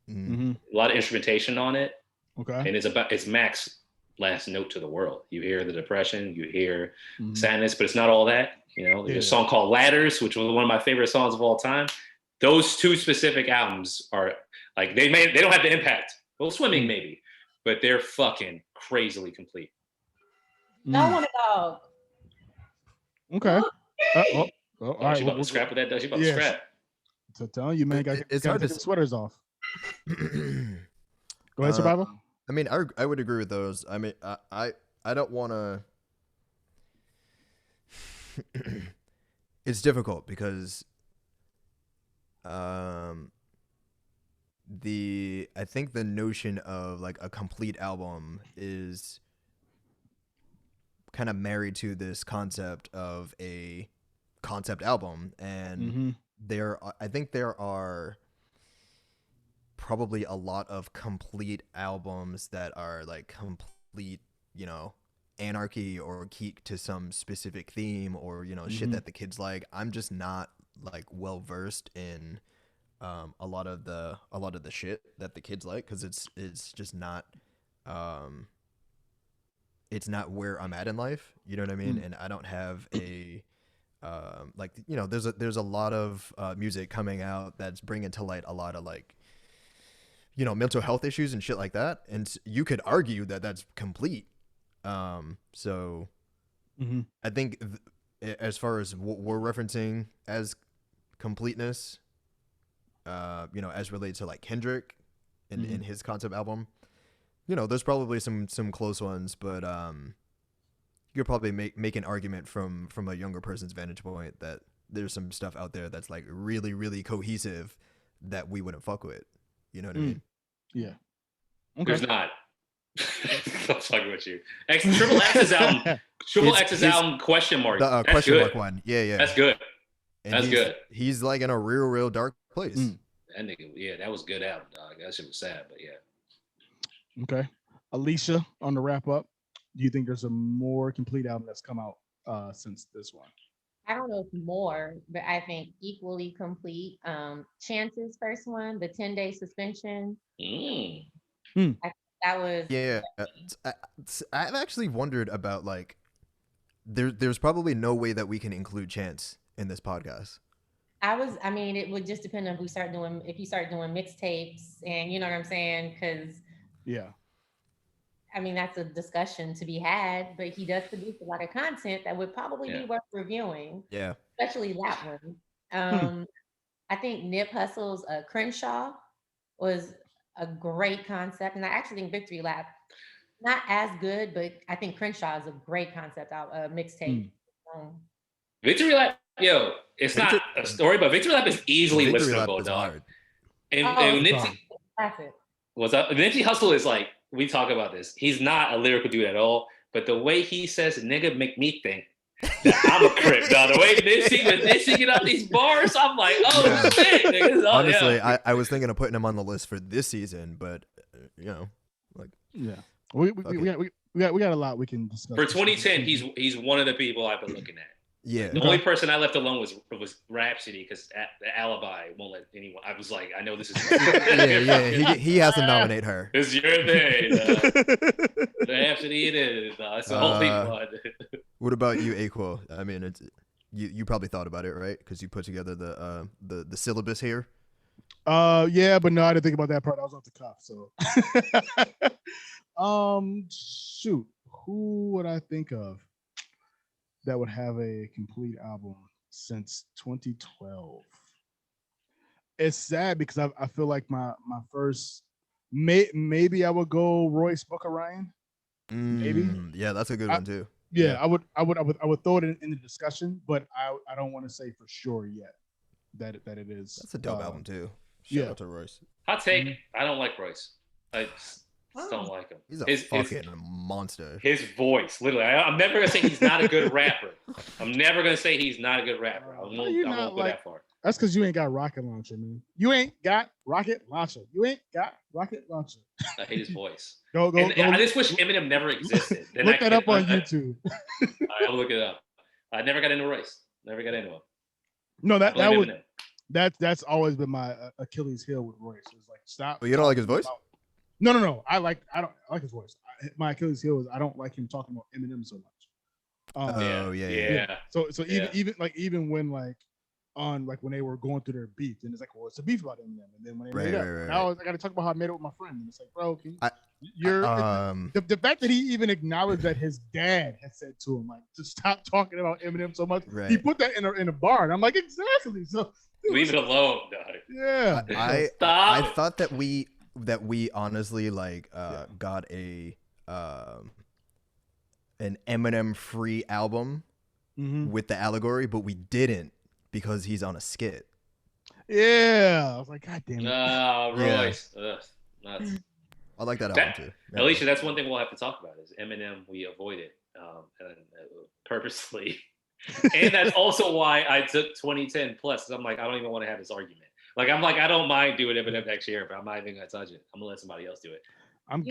A lot of instrumentation on it. Okay. And it's Mac's last note to the world. You hear the depression, you hear sadness, but it's not all that. There's a song called Ladders, which was one of my favorite songs of all time. Those two specific albums are like they don't have the impact. Well, Swimming maybe, but they're fucking crazily complete. I want a dog. Okay. All right. She about to scrap with that, does she? About to scrap. So telling you, man, it's hard to get the sweaters off. Go ahead, Survival. I mean, I would agree with those. I mean, I don't want to. It's difficult because I think the notion of like a complete album is kind of married to this concept of a concept album, and I think there are probably a lot of complete albums that are like complete, you know, anarchy or keep to some specific theme or, you know, shit that the kids like. I'm just not like well versed in a lot of the shit that the kids like, because it's just not it's not where I'm at in life, you know what I mean? And I don't have a like, you know, there's a lot of music coming out that's bringing to light a lot of like, you know, mental health issues and shit like that, and you could argue that that's complete. So I think as far as what we're referencing as completeness, you know, as related to like Kendrick in his concept album, you know, there's probably some close ones, but you'll probably make an argument from a younger person's vantage point that there's some stuff out there that's like really, really cohesive that we wouldn't fuck with. You know what I mean? Yeah. Okay. There's not. I'm fucking with you. Triple X's album. X's album question mark. The question good. Mark one. Yeah. That's good. And that's good. He's like in a real dark place. That nigga, yeah, that was a good album, dog. That shit was sad, but yeah. Okay. Alicia, on the wrap up, do you think there's a more complete album that's come out since this one? I don't know if more, but I think equally complete. Chance's first one, the 10-day suspension. That was I've actually wondered about like there's probably no way that we can include Chance in this podcast. I mean, it would just depend on if you start doing mixtapes, and you know what I'm saying, because I mean, that's a discussion to be had, but he does produce a lot of content that would probably be worth reviewing. Yeah, especially that one. I think Nip Hussle's Crenshaw was a great concept, and I actually think Victory Lap not as good, but I think Crenshaw is a great concept mixtape. Victory Lap, yo, it's not a story, but Victory Lap is easily listenable, dog. And Nipsey, what's up? Nipsey Hussle is like, we talk about this. He's not a lyrical dude at all, but the way he says "nigga" make me think that I'm a crip, dog. The way Nipsey get out these bars, I'm like, oh shit. Niggas, honestly, I was thinking of putting him on the list for this season, but you know, like we got a lot we can discuss. For 2010, he's one of the people I've been looking at. Yeah. The only person I left alone was Rhapsody, because the Alibi won't let anyone. I was like, I know this is. He has to nominate her. It's your thing. Rhapsody, it is. It's the whole thing. What about you, A-Quil? I mean, it's you probably thought about it, right? Because you put together the syllabus here. Yeah, but no, I didn't think about that part. I was off the cuff, so. Shoot, who would I think of that would have a complete album since 2012? It's sad because I feel like my first maybe I would go Royce Booker Ryan. Maybe. Yeah, that's a good one too. Yeah, I would throw it in the discussion, but I don't want to say for sure yet that it is. That's a dope album too. Shout out to Royce. Hot take. I don't like Royce. I don't like him. He's a fucking monster. His voice, literally. I'm never gonna say he's not a good rapper. I'm never gonna say he's not a good rapper. I won't go that far. That's because you ain't got rocket launcher, man. You ain't got rocket launcher. I hate his voice. Go. I just wish Eminem never existed. Then look that up on YouTube. I'll look it up. I never got into Royce. Never got into him. No, that's always been my Achilles heel with Royce. It's like, stop. But you don't like his voice? No. I like his voice. My Achilles heel is I don't like him talking about Eminem so much. Yeah. So even when when they were going through their beef, and it's like, well, it's a beef about Eminem, and then when they made up, now I got to talk about how I made it with my friend, and it's like, bro, the fact that he even acknowledged that his dad had said to him, like, to stop talking about Eminem so much. Right. He put that in a bar, and I'm like, exactly. So leave it alone, dog. Yeah. I thought that we honestly got an Eminem free album with the allegory, but we didn't because he's on a skit. Yeah, I was like, God damn it. No, Royce. Yeah. Nuts. I like that album too. Yeah. Alicia, that's one thing we'll have to talk about is Eminem. We avoided purposely, and that's also why I took 2010 plus. I'm like, I don't even want to have this argument. Like I don't mind doing Eminem next year, but I'm not even gonna touch it. I'm gonna let somebody else do it. I'm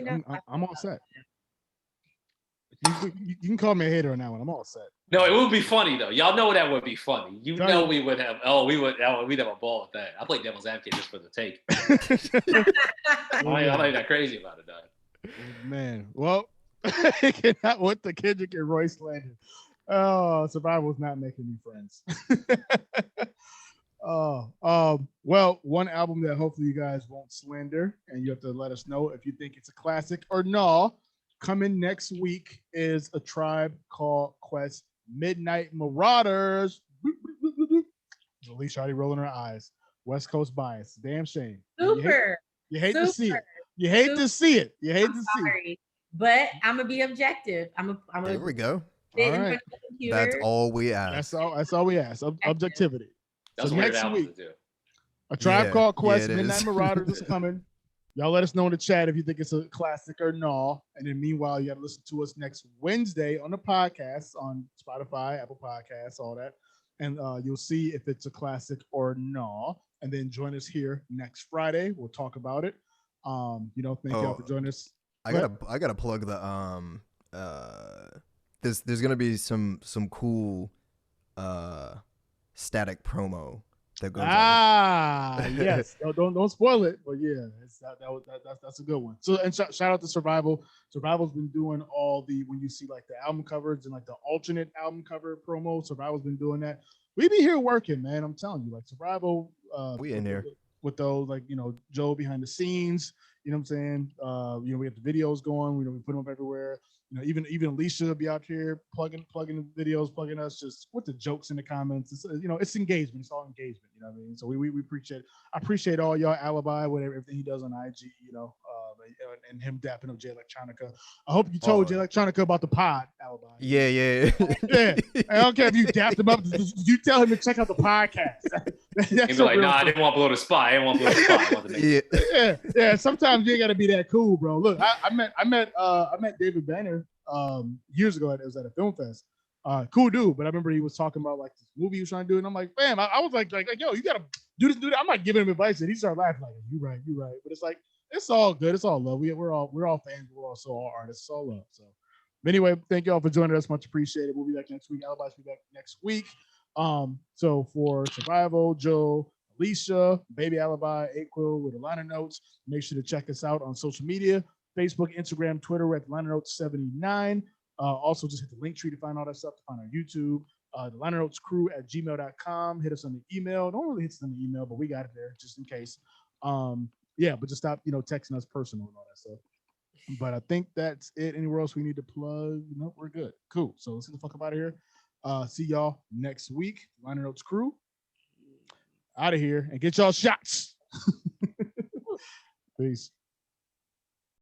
all set. You can call me a hater on that one. I'm all set. No, it would be funny though. Y'all know that would be funny. We'd have we'd have a ball with that. I play devil's advocate just for the take. I'm not even that crazy about it, though. Man, well, cannot with the Kendrick and Royce slander. Oh, Survival's not making me friends. Well, one album that hopefully you guys won't slander, and you have to let us know if you think it's a classic or no. Coming next week is A Tribe Called Quest, Midnight Marauders. Alicia already rolling her eyes. West Coast bias. Damn shame. Super. You hate to see it. You hate to see it. You hate to see it. But I'm gonna be objective. There we go. All right. That's all we ask. That's all we ask. Objectivity. That's so next week, A Tribe Called Quest, Midnight Marauders is coming. Y'all let us know in the chat if you think it's a classic or no. And then meanwhile, you got to listen to us next Wednesday on the podcast on Spotify, Apple Podcasts, all that. And you'll see if it's a classic or no. And then join us here next Friday. We'll talk about it. Thank y'all for joining us. I gotta plug the there's gonna be some cool static promo that goes on. Yes. Don't spoil it, but yeah, that's a good one. So and shout out to Survival. Survival's been doing all the when you see like the album covers and like the alternate album cover promo. Survival's been doing that. We be here working, man. I'm telling you, like Survival. We in here with those, like Joe behind the scenes. You know what I'm saying? We have the videos going. We put them up everywhere. Even Alicia will be out here plugging videos, plugging us, just with the jokes in the comments. It's it's engagement. It's all engagement. You know what I mean? So we appreciate it. I appreciate all y'all Alibi, everything he does on IG. And him dapping up Jay Electronica. I hope you told Jay Electronica about the pod, Alibi. Yeah. I don't care if you dapped him up. You tell him to check out the podcast. He'd be like, nah, I didn't want to blow the spot. I want to yeah. Sometimes you ain't gotta be that cool, bro. Look, I met David Banner years ago. It was at a film fest. Cool dude, but I remember he was talking about like this movie he was trying to do, and I'm like, fam, I was like, yo, you gotta do this, do that. I'm not giving him advice, and he started laughing like, you right. But it's like, it's all good. It's all love. We're all fans. We're also all artists. It's all love. So anyway, thank you all for joining us. Much appreciated. We'll be back next week. Alibi's be back next week. So for Survival, Joe, Alicia, Baby Alibi, A-Quil with the liner notes. Make sure to check us out on social media, Facebook, Instagram, Twitter at the liner notes 79. Also just hit the link tree to find all that stuff, to find our YouTube. The liner notes crew at gmail.com. Hit us on the email. Don't really hit us on the email, but we got it there just in case. But just stop, texting us personal and all that stuff. But I think that's it. Anywhere else we need to plug? No, we're good. Cool. So let's get the fuck up out of here. See y'all next week. Liner Notes crew out of here and get y'all shots. Peace.